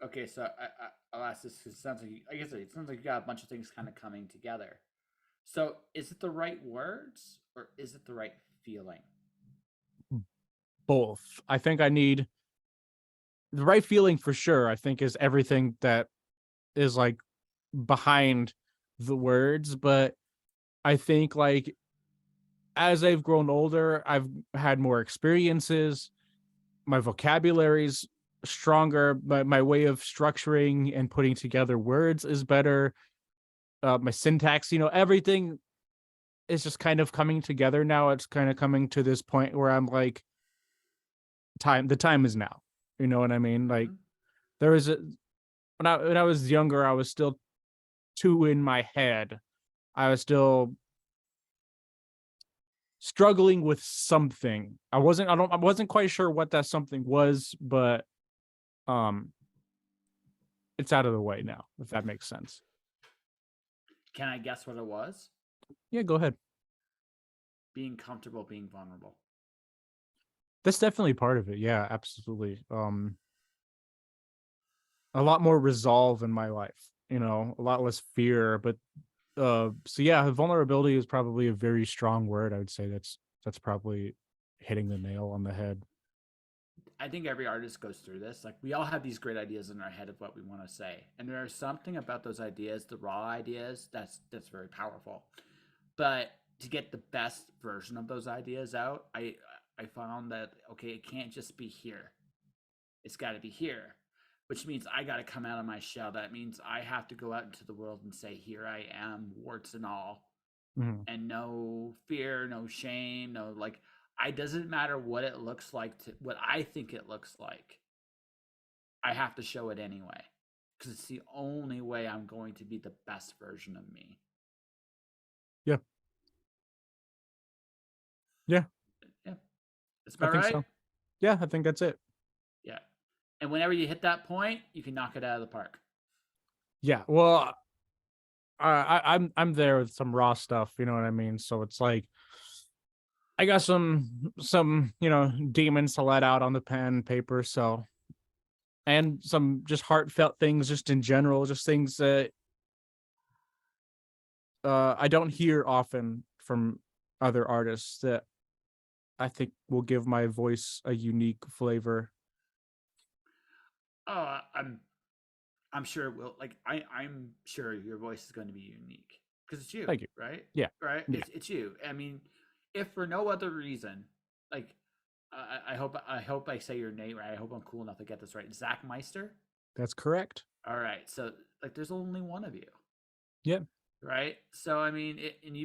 okay, so I'll ask this 'cause it sounds like I guess it sounds like you got a bunch of things kind of coming together. So is it the right words or is it the right feeling? Both. I think I need the right feeling for sure. I think is everything that is like behind the words, but I think like as I've grown older, I've had more experiences. My vocabulary's stronger. My way of structuring and putting together words is better. My syntax, everything is just kind of coming together now. It's kind of coming to this point where I'm like, the time is now. You know what I mean? Like Mm-hmm. there was a when I was younger, I was still too in my head. I was still struggling with something. I wasn't quite sure what that something was, but um it's out of the way now, if that makes sense. Can I guess what it was? Yeah, go ahead. Being comfortable being vulnerable. That's definitely part of it. Yeah, absolutely. A lot more resolve in my life, a lot less fear, but so yeah, vulnerability is probably a very strong word. I would say that's probably hitting the nail on the head. I think every artist goes through this. Like we all have these great ideas in our head of what we want to say, and there's something about those ideas, the raw ideas, that's very powerful. But to get the best version of those ideas out, I found that okay, it can't just be here. It's got to be here, which means I got to come out of my shell. That means I have to go out into the world and say, "Here I am, warts and all," Mhm. and no fear, no shame, no like. I doesn't matter what it looks like to what I think it looks like. I have to show it anyway because it's the only way I'm going to be the best version of me. Yeah, yeah, Yeah, that's I about think right. so. Yeah, I think that's it. Yeah, and whenever you hit that point, you can knock it out of the park. Yeah, well, I'm there with some raw stuff, you know what I mean? So it's like I got some, demons to let out on the pen and paper, so and some just heartfelt things just in general, just things that I don't hear often from other artists that I think will give my voice a unique flavor. Oh, I'm sure it will. Like I'm sure your voice is going to be unique because it's you, Thank you. right? Yeah. Right? Yeah. It's you. I mean, if for no other reason, like I hope I say your name right. I hope I'm cool enough to get this right. Zak Meister. That's correct. All right. So like, there's only one of you, Yeah. right? So I mean, and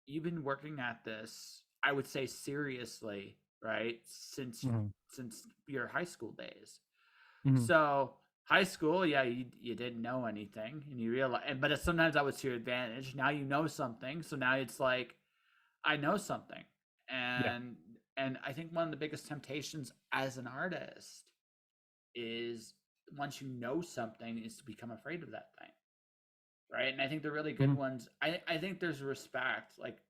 you've been working at this. I would say seriously, right? Mhm. Since your high school days. Mhm. So high school, yeah, you didn't know anything, and you realize, but sometimes that was to your advantage. Now you know something, so now it's like I know something, Yeah. and I think one of the biggest temptations as an artist is once you know something is to become afraid of that thing, right? And I think the really good Mhm. ones, I think there's respect. Like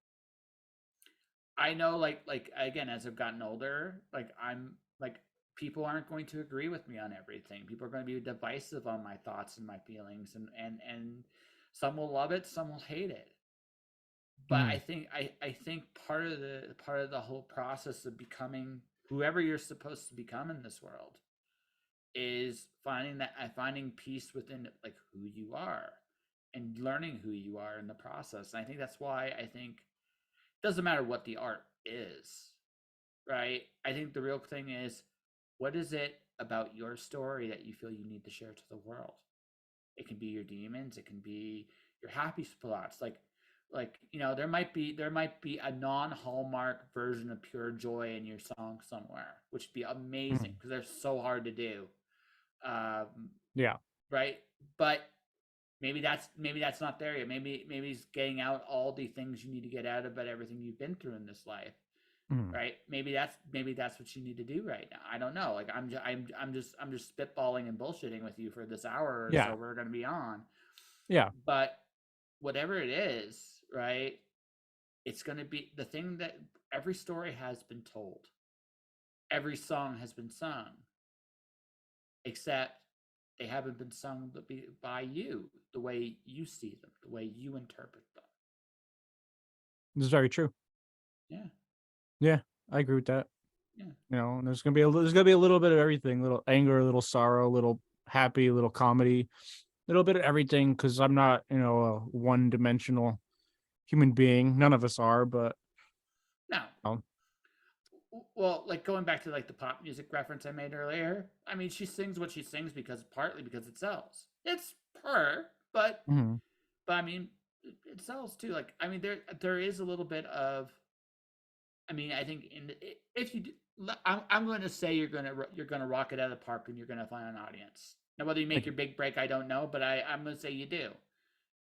I know, like again, as I've gotten older, like I'm like people aren't going to agree with me on everything. People are going to be divisive on my thoughts and my feelings, and some will love it, some will hate it. But Mhm. I think part of the whole process of becoming whoever you're supposed to become in this world is finding peace within like who you are and learning who you are in the process. And I think that's why I think it doesn't matter what the art is, right? I think the real thing is what is it about your story that you feel you need to share to the world? It can be your demons, it can be your happy spots. Like there might be a non-hallmark version of pure joy in your song somewhere, which would be amazing Mhm. because they're so hard to do. Um, Yeah. right? But maybe that's not there yet. Maybe it's getting out all the things you need to get out about everything you've been through in this life, Mhm. right? Maybe that's what you need to do right now. I don't know. Like I'm just spitballing and bullshitting with you for this hour or Yeah. so we're going to be on. Yeah. But whatever it is, right? It's going to be the thing that every story has been told, every song has been sung, except they haven't been sung by you the way you see them, the way you interpret them. This is very true. Yeah, Yeah, I agree with that. yeah. And there's gonna be a little bit of everything, a little anger, a little sorrow, a little happy, a little comedy, a little bit of everything. Because I'm not, a one dimensional human being. None of us are, but Now, um, well, like going back to like the pop music reference I made earlier. I mean, she sings what she sings because partly because it sells. It's her, but mhm. I mean, it sells too. Like, I mean, there is a little bit of. I mean, I think if you, do, I'm going to say you're gonna rock it out of the park and you're gonna find an audience. Now, whether you make Thank your you. big break, I don't know, but I'm going to say you do.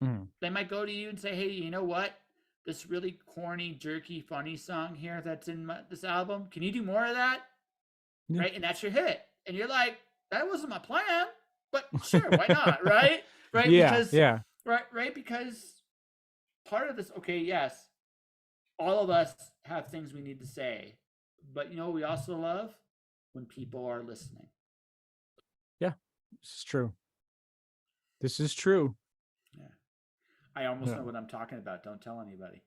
Mhm. They might go to you and say, "Hey, you know what? This really corny, jerky, funny song here that's in this album. Can you do more of that?" Yeah. Right? And that's your hit. And you're like, "That wasn't my plan, but sure, why not?" Right? Right? Yeah, Because yeah, right because part of this, okay, yes, all of us have things we need to say, but you know what we also love when people are listening. yeah. This is true. This is true. Yeah, I almost Yeah. know what I'm talking about. Don't tell anybody.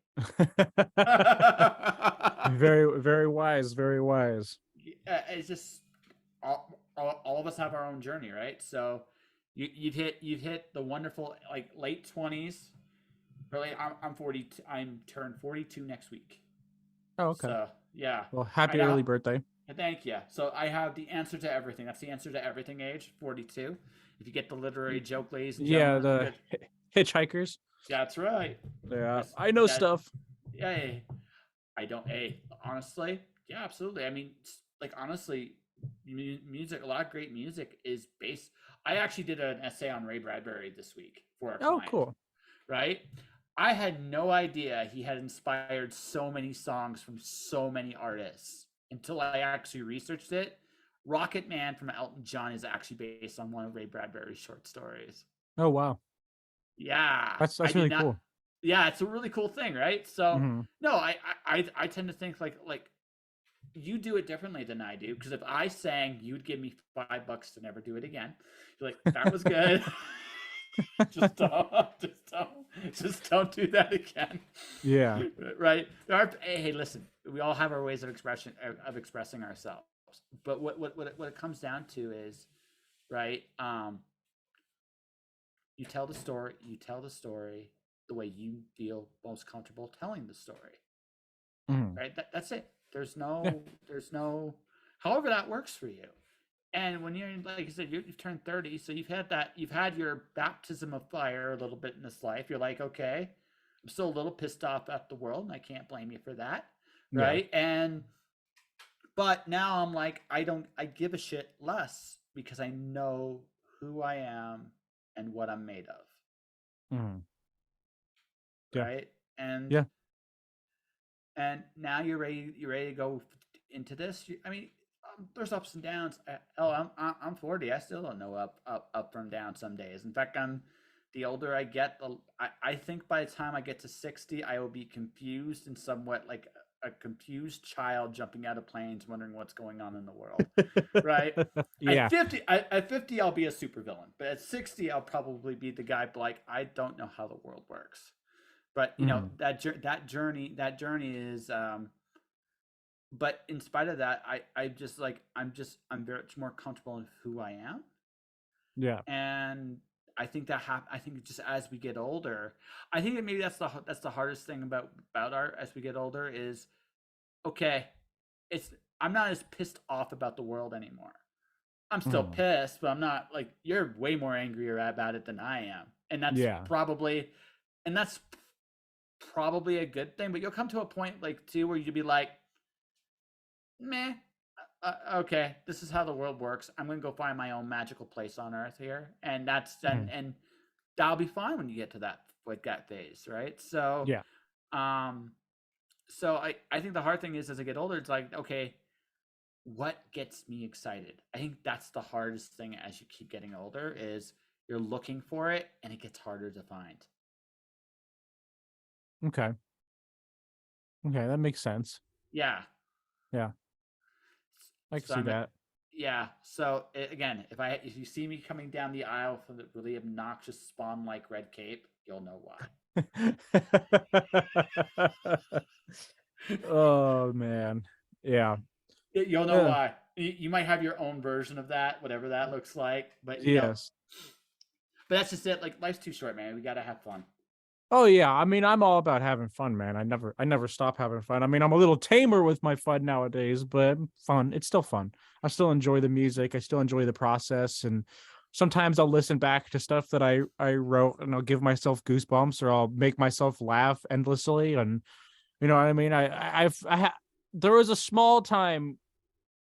Very, very wise. Very wise. It's just all of us have our own journey, right? So you've hit the wonderful like late 20s. Really, I'm 40. I'm turned 42 next week. Oh, okay. So yeah, Well, I happy know. early birthday. Thank you. So I have the answer to everything. That's the answer to everything. Age 42. If you get the literary joke, ladies and Yeah, gentlemen, I'm the good. hitchhikers. That's right. Yeah, That's I know that. stuff. Yeah, I don't. Hey, honestly, yeah, absolutely. I mean, like honestly, music. A lot of great music is based. I actually did an essay on Ray Bradbury this week for a Oh, client. cool. Right? I had no idea he had inspired so many songs from so many artists until I actually researched it. Rocket Man from Elton John is actually based on one of Ray Bradbury's short stories. Oh, wow. Yeah, I That's did really not. cool. Yeah, it's a really cool thing, right? So Hmm. no, I tend to think like you do it differently than I do because if I sang, you'd give me $5 to never do it again. You're like, that was good. just don't, just don't do that again. Yeah. Right? Hey, listen, we all have our ways of expressing ourselves, but what it comes down to is right. You tell the story. You tell the story the way you feel most comfortable telling the story. Hmm. Right? That's it. Yeah. There's no, however that works for you. And when you're like I said, you've turned 30, so you've had your baptism of fire a little bit in this life. You're like, okay, I'm still a little pissed off at the world, and I can't blame you for that, Yeah. right? And but now I'm like, I give a shit less because I know who I am and what I'm made of, Hmm. Yeah. right? And Yeah. now you're ready to go into this. I mean, there's ups and downs. I'm 40. I still don't know up from down some days. In fact, the older I get, I think by the time I get to 60, I will be confused and somewhat like a confused child jumping out of planes, wondering what's going on in the world. Right? Yeah. At 50, I'll be a supervillain, but at 60, I'll probably be the guy like I don't know how the world works. But you know Hmm. that journey is but in spite of that, I'm very much more comfortable in who I am, Yeah. and I think just as we get older, I think that maybe that's the hardest thing about art as we get older is okay, it's I'm not as pissed off about the world anymore. I'm still Hmm. pissed, but I'm not like you're way more angrier about it than I am, Yeah. and that's probably a good thing. But you'll come to a point like too where you'd be like, meh, okay, this is how the world works. I'm gonna go find my own magical place on Earth here, and Hmm. and that'll be fine when you get to that phase, right? Yeah. Um, I think the hard thing is as I get older, it's like okay, what gets me excited? I think that's the hardest thing as you keep getting older is you're looking for it and it gets harder to find. Okay. Okay, that makes sense. Yeah. Yeah, I can So see I'm that. yeah. So again, if you see me coming down the aisle for the really obnoxious spawn like red cape, you'll know why. Oh man. Yeah. You'll know Yeah. why. You might have your own version of that, whatever that looks like. But Yes. but that's just it. Like life's too short, man. We gotta have fun. Oh yeah, I mean, I'm all about having fun, man. I never stop having fun. I mean, I'm a little tamer with my fun nowadays, but fun. It's still fun. I still enjoy the music. I still enjoy the process, and sometimes I'll listen back to stuff that I wrote, and I'll give myself goosebumps, or I'll make myself laugh endlessly. And you know what I mean? There was a small time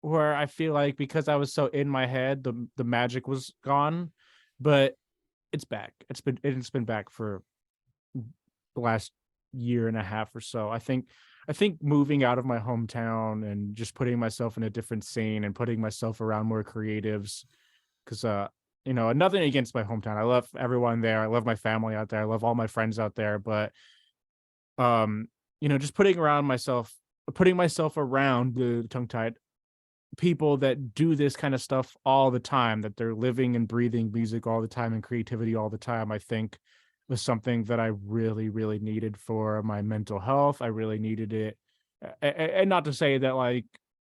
where I feel like because I was so in my head, the magic was gone, but it's back. It's been back for the last year and a half or so. I think moving out of my hometown and just putting myself in a different scene and putting myself around more creatives, because nothing against my hometown. I love everyone there. I love my family out there. I love all my friends out there. But just putting myself around the tongue tied people that do this kind of stuff all the time, that they're living and breathing music all the time and creativity all the time, I think was something that I really, really needed for my mental health. I really needed it. And not to say that like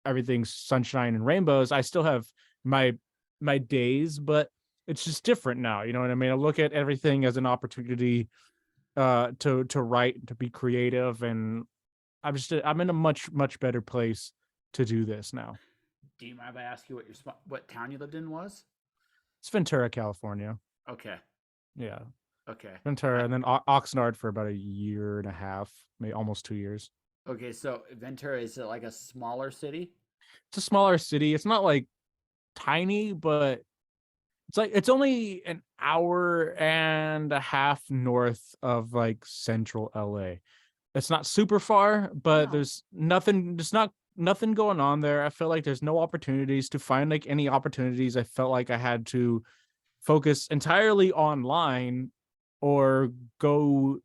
everything's sunshine and rainbows. I still have my my days, but it's just different now. You know what I mean? I look at everything as an opportunity to write, to be creative, and I'm in a much, much better place to do this now. Do you mind if I ask you what town you lived in was? It's Ventura, California. Okay. Yeah, Okay. Ventura, and then Oxnard for about a year and a half, maybe almost 2 years. Okay. So Ventura, is it like a smaller city? It's a smaller city. It's not like tiny, but it's only an hour and a half north of like central LA. It's not super far, but No. there's nothing. There's not nothing going on there. I feel like there's no opportunities to find like any opportunities. I felt like I had to focus entirely online or go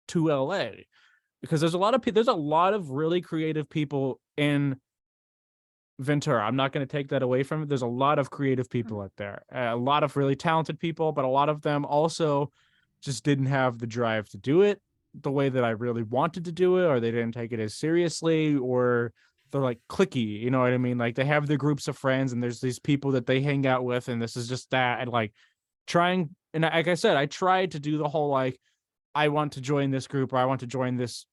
to LA, because there's a lot of really creative people in Ventura. I'm not going to take that away from it. There's a lot of creative people out there, a lot of really talented people, but a lot of them also just didn't have the drive to do it the way that I really wanted to do it, or they didn't take it as seriously, or they're like clicky. You know what I mean? Like they have their groups of friends, and there's these people that they hang out with, and this is just that. And like trying, and like I said, I tried to do the whole like, I want to join this group, or I want to join this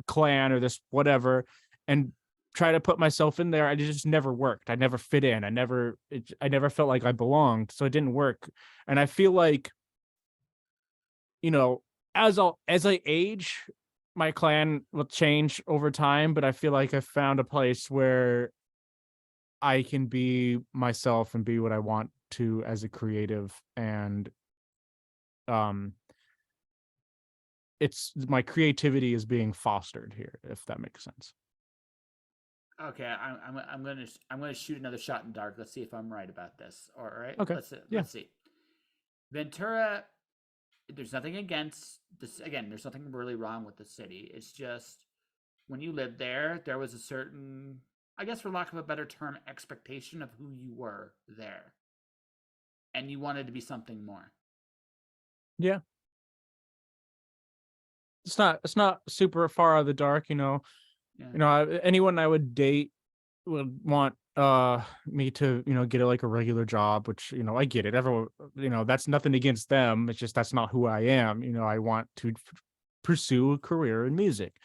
clan or this whatever, and try to put myself in there. I just never worked. I never fit in. I never felt like I belonged, so it didn't work. And I feel like, you know as I age, my clan will change over time, but I feel like I found a place where I can be myself and be what I want to as a creative. And um it's my creativity is being fostered here, if that makes sense. Okay. I'm gonna shoot another shot in dark. Let's see if I'm right about this. All right. Okay. Yeah. Let's see. Ventura. There's nothing against this. Again, there's nothing really wrong with the city. It's just when you lived there, there was a certain, I guess, for lack of a better term, expectation of who you were there, and you wanted to be something more. Yeah. It's not super far out of the dark. Yeah. Anyone I would date would want me to get like a regular job, which I get it. Everyone, that's nothing against them. It's just that's not who I am. I want to pursue a career in music.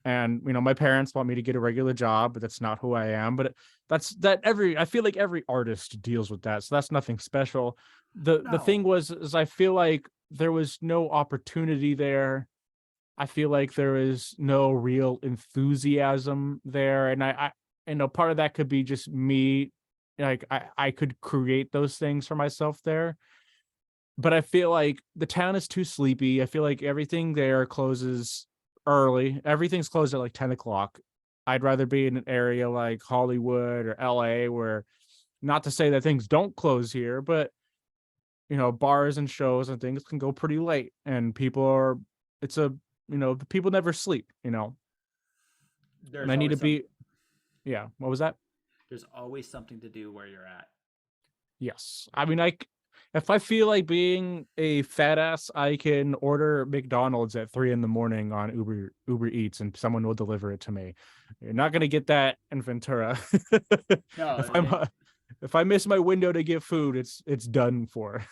And my parents want me to get a regular job, but that's not who I am. But I feel like every artist deals with that, so that's nothing special. The thing No. was is I feel like there was no opportunity there. I feel like there is no real enthusiasm there, and part of that could be just me. Like I could create those things for myself there, but I feel like the town is too sleepy. I feel like everything there closes early. Everything's closed at like 10 o'clock. I'd rather be in an area like Hollywood or LA, where, not to say that things don't close here, but bars and shows and things can go pretty late, and people are. It's a the people never sleep, and There's I need to always some. be. Yeah, what was that? There's always something to do where you're at. Yes. I mean, if I feel like being a fat ass, I can order McDonald's at 3 in the morning on Uber Eats, and someone will deliver it to me. You're not gonna get that in Ventura. No, if I'm if I miss my window to get food, it's done for.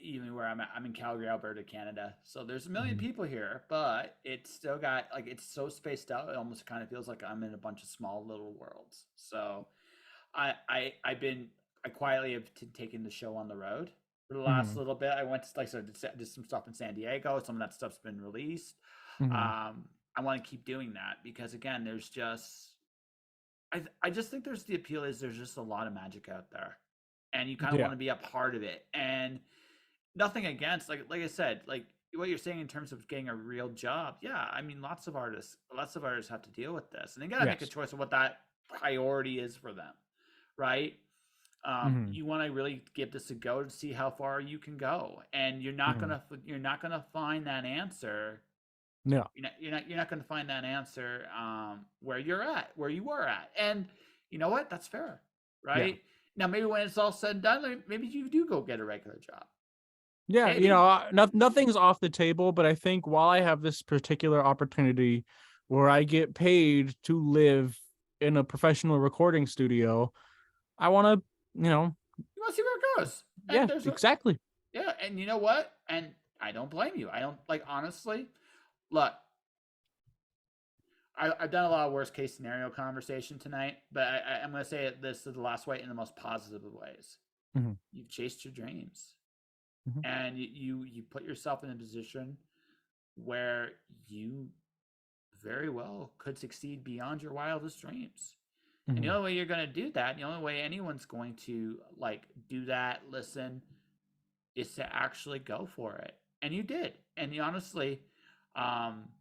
even where I'm at, I'm in Calgary, Alberta, Canada. So there's a million Mhm. people here, but it's still got like it's so spaced out. It almost kind of feels like I'm in a bunch of small little worlds. So I quietly have taken the show on the road for the last Mhm. little bit. I went to, like, so did some stuff in San Diego. Some of that stuff's been released. Mhm. I want to keep doing that because again, there's just I just think there's the appeal is there's just a lot of magic out there, and you kind of want Yeah. to be a part of it. And nothing against like I said, like what you're saying in terms of getting a real job. Yeah, I mean, lots of artists have to deal with this, and they got to make a Yes. choice of what that priority is for them, right? Mhm. You want to really give this a go to see how far you can go, and Mhm. you're not gonna find that answer. No. You're not gonna find that answer where you're at, where you were at, and you know what? That's fair, Yeah. right? Now maybe when it's all said and done, maybe you do go get a regular job. Yeah, Maybe. nothing's off the table, but I think while I have this particular opportunity where I get paid to live in a professional recording studio, I want to, you know, You want to see where it goes, and yeah, there's a exactly. yeah, and you know what? And I don't blame you. I don't like honestly. Look, I've done a lot of worst case scenario conversation tonight, but I'm going to say this is the last way in the most positive of ways. Hmm. You've chased your dreams, Hmm. and you put yourself in a position where you very well could succeed beyond your wildest dreams. And the Hmm. only way you're going to do that, the only way anyone's going to like do that, listen, is to actually go for it. And you did. And you honestly, um,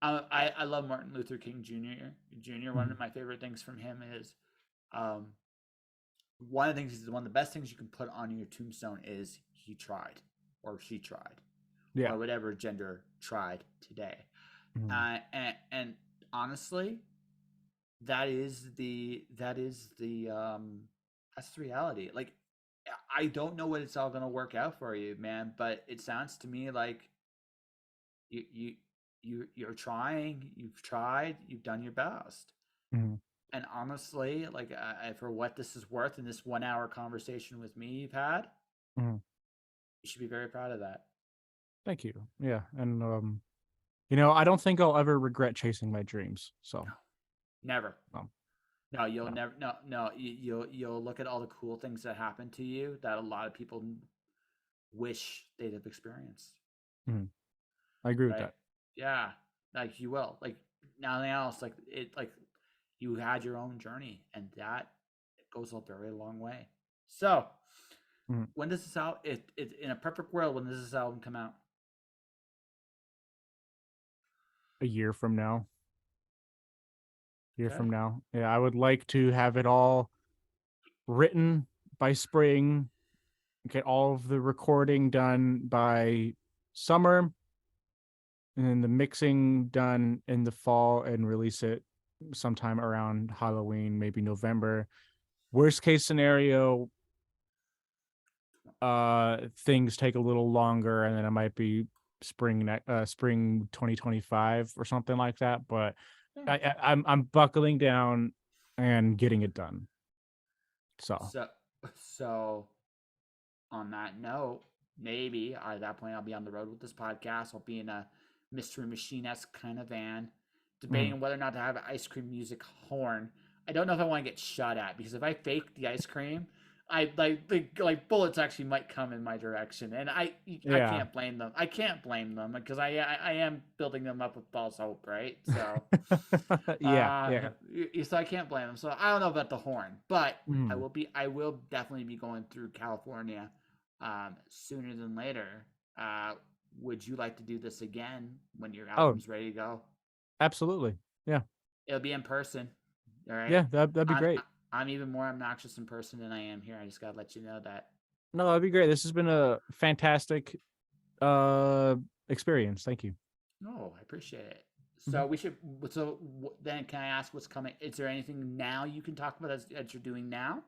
I love Martin Luther King Jr. Jr. One Hmm. of my favorite things from him is um, one of the best things you can put on your tombstone is he tried or she tried Yeah. or whatever gender tried today. Hmm. And honestly, that's the reality. Like I don't know what it's all gonna work out for you, man, but it sounds to me like you you you're trying, you've tried, you've done your best. Hmm. And honestly, like for what this is worth in this 1 hour conversation with me you've had, Hmm. you should be very proud of that. Thank you. Yeah, and I don't think I'll ever regret chasing my dreams. So, Never. um, No, you'll no. never. No, no. You'll look at all the cool things that happen to you that a lot of people wish they'd have experienced. Mhm. I agree with Right? that. Yeah, like you will. Like nothing else. Like it. Like you had your own journey, and that it goes a very long way. So Mhm. when does this out? It in a perfect world. When does this album come out? A year from now. Year Okay. from now. Yeah, I would like to have it all written by spring, get all of the recording done by summer, and then the mixing done in the fall and release it sometime around Halloween, maybe November. Worst case scenario, things take a little longer and then it might be spring 2025 or something like that, but Yeah. I'm buckling down and getting it done. So, So so on that note, maybe at that point I'll be on the road with this podcast. I'll be in a mystery machine esque kind of van, mhm. debating whether or not to have an ice cream music horn. I don't know if I want to get shot at because if I fake the ice cream, I like bullets actually might come in my direction, and I Yeah. can't blame them. I can't blame them because I am building them up with false hope, right? So Yeah, yeah. so I can't blame them. So I don't know about the horn, but Mhm. I will definitely be going through California sooner than later. Uh, would you like to do this again when your Oh, album's ready to go? absolutely. Yeah. It'll be in person. All right. Yeah, that'd be I'm great. I'm even more obnoxious in person than I am here. I just gotta let you know that. No, that'd be great. This has been a fantastic uh experience. Thank you. Oh, I appreciate it. Mhm. So we should. So then, can I ask what's coming? Is there anything now you can talk about as you're doing now?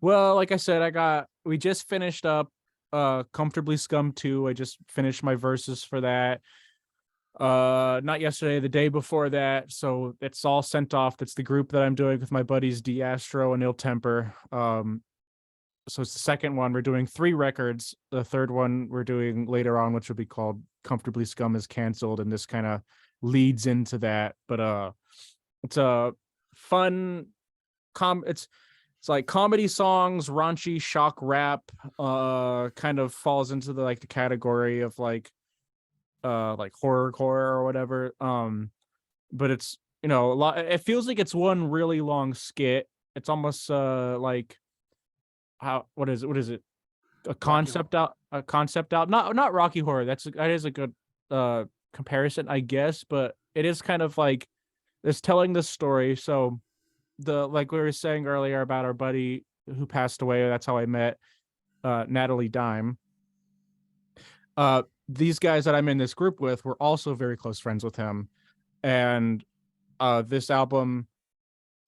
Well, like I said, we just finished up Comfortably Scum 2. I just finished my verses for that. Not yesterday, the day before that. So it's all sent off. That's the group that I'm doing with my buddies Astro and Ill Temper. So it's the second one. We're doing 3 records. The third one we're doing later on, which will be called Comfortably Scum is Cancelled, and this kind of leads into that. But it's a fun it's like comedy songs, raunchy shock rap, kind of falls into the category of like horrorcore or whatever. But it's, a lot. It feels like it's one really long skit. It's almost like how what is it? What is it? Rocky Horror. A concept out. Not Rocky Horror. That is a good comparison, I guess. But it is kind of like it's telling the story. So the like we were saying earlier about our buddy who passed away. That's how I met Natalie Dime. These guys that I'm in this group with were also very close friends with him, and this album,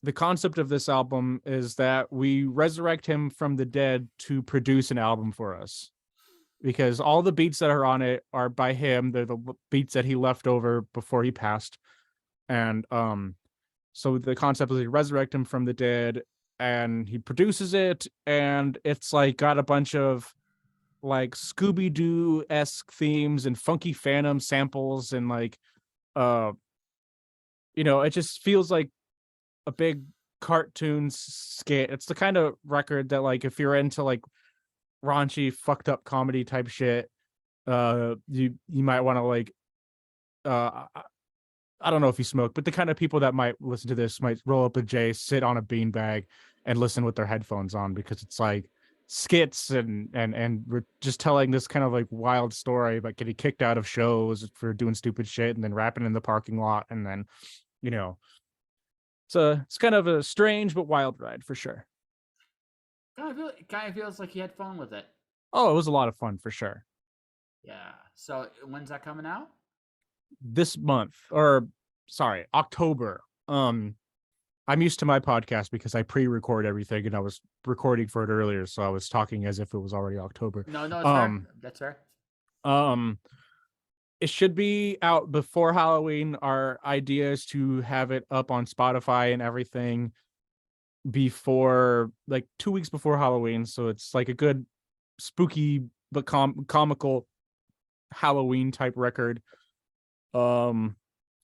the concept of this album is that we resurrect him from the dead to produce an album for us, because all the beats that are on it are by him. They're the beats that he left over before he passed. And so the concept is we resurrect him from the dead and he produces it, and it's like got a bunch of like Scooby-Doo-esque themes and Funky Phantom samples, and uh it just feels like a big cartoon skit. It's the kind of record that, like, if you're into like raunchy fucked up comedy type shit, you might want to like I don't know if you smoke, but the kind of people that might listen to this might roll up a J, sit on a beanbag, and listen with their headphones on, because it's like skits and we're just telling this kind of like wild story about getting kicked out of shows for doing stupid shit and then rapping in the parking lot, and then you know it's kind of a strange but wild ride for sure. It kind of feels like you had fun with it. Oh, it was a lot of fun for sure. Yeah. So when's that coming out? This month, or sorry, October. I'm used to my podcast because I pre-record everything, and I was recording for it earlier, so I was talking as if it was already October. No, no, it's fair. Um, That's fair. um, it should be out before Halloween. Our idea is to have it up on Spotify and everything before, like, 2 weeks before Halloween. So it's like a good spooky but comical Halloween type record. Um,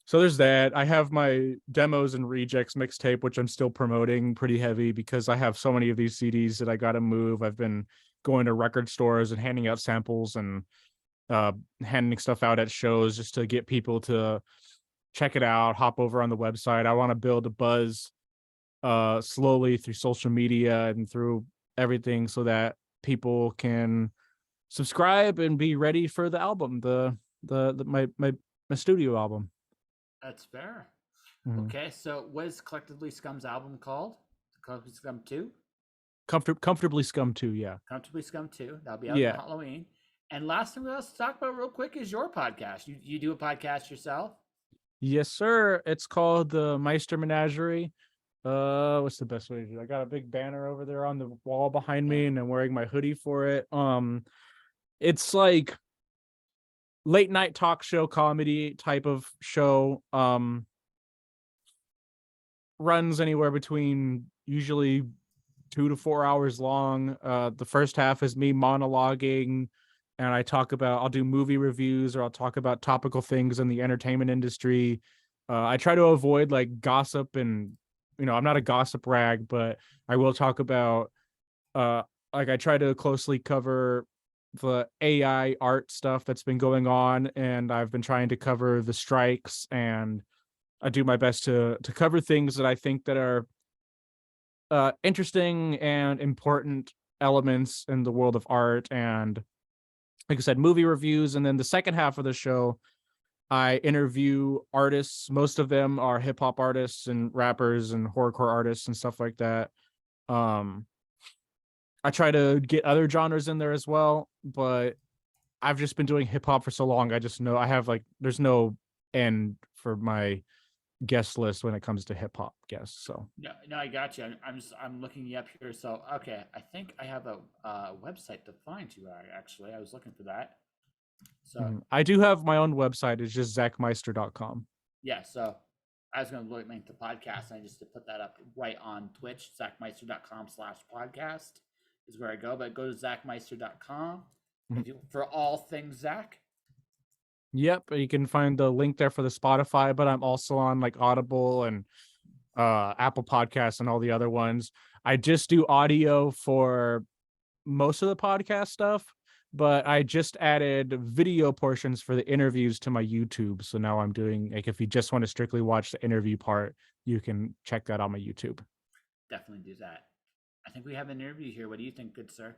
So there's that. I have my demos and rejects mixtape, which I'm still promoting pretty heavy because I have so many of these CDs that I got to move. I've been going to record stores and handing out samples and handing stuff out at shows just to get people to check it out, hop over on the website. I want to build a buzz slowly through social media and through everything so that people can subscribe and be ready for the album, the my studio album. That's fair. Mhm. Okay, so what is Collectively Scum's album called? Collectively Scum 2? Comfortably Scum too, yeah. Comfortably Scum 2. That'll be out in Yeah. Halloween. And last thing let's talk about real quick is your podcast. You do a podcast yourself? Yes, sir. It's called the Meister Menagerie. What's the best way to do it? I got a big banner over there on the wall behind Yeah. me, and I'm wearing my hoodie for it. It's like late night talk show comedy type of show. Runs anywhere between usually 2 to 4 hours long. The first half is me monologuing, and I'll do movie reviews, or I'll talk about topical things in the entertainment industry. I try to avoid like gossip, and I'm not a gossip rag, but I will talk about uh like I try to closely cover the AI art stuff that's been going on, and I've been trying to cover the strikes, and I do my best to cover things that I think that are interesting and important elements in the world of art, and like I said, movie reviews. And then the second half of the show, I interview artists. Most of them are hip hop artists and rappers and horrorcore artists and stuff like that. um I try to get other genres in there as well, but I've just been doing hip hop for so long. I just know I have like there's no end for my guest list when it comes to hip hop guests. So No, no, I got you. I'm looking you up here. So okay, I think I have a website to find you. Actually, I was looking for that. So I do have my own website. It's just zakmeister.com. yeah, so I was going to link the podcast, and I just to put that up right on Twitch. ZakMeister.com/podcast is where I go. But go to ZakMeister.com if you for all things Zach. Yep, you can find the link there for the Spotify, but I'm also on like Audible and Apple Podcasts and all the other ones. I just do audio for most of the podcast stuff, but I just added video portions for the interviews to my YouTube. So now I'm doing like if you just want to strictly watch the interview part, you can check that on my YouTube. Definitely do that. I think we have an interview here. What do you think, good sir?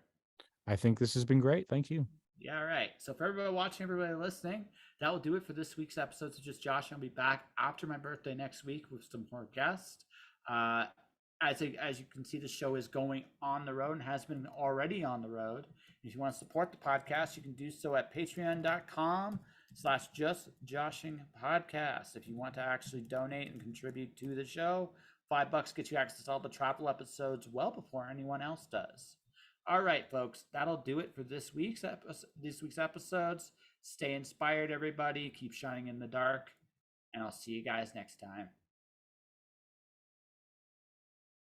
I think this has been great. Thank you. Yeah, all right. So for everybody watching, everybody listening, that will do it for this week's episode. So just Josh, I'll be back after my birthday next week with some more guests. Uh, as you can see, the show is going on the road and has been already on the road. If you want to support the podcast, you can do so at patreon.com/justjoshingpodcast. If you want to actually donate and contribute to the show, $5 gets you access to all the travel episodes well before anyone else does. All right, folks, that'll do it for this week's episodes. Stay inspired, everybody. Keep shining in the dark, and I'll see you guys next time.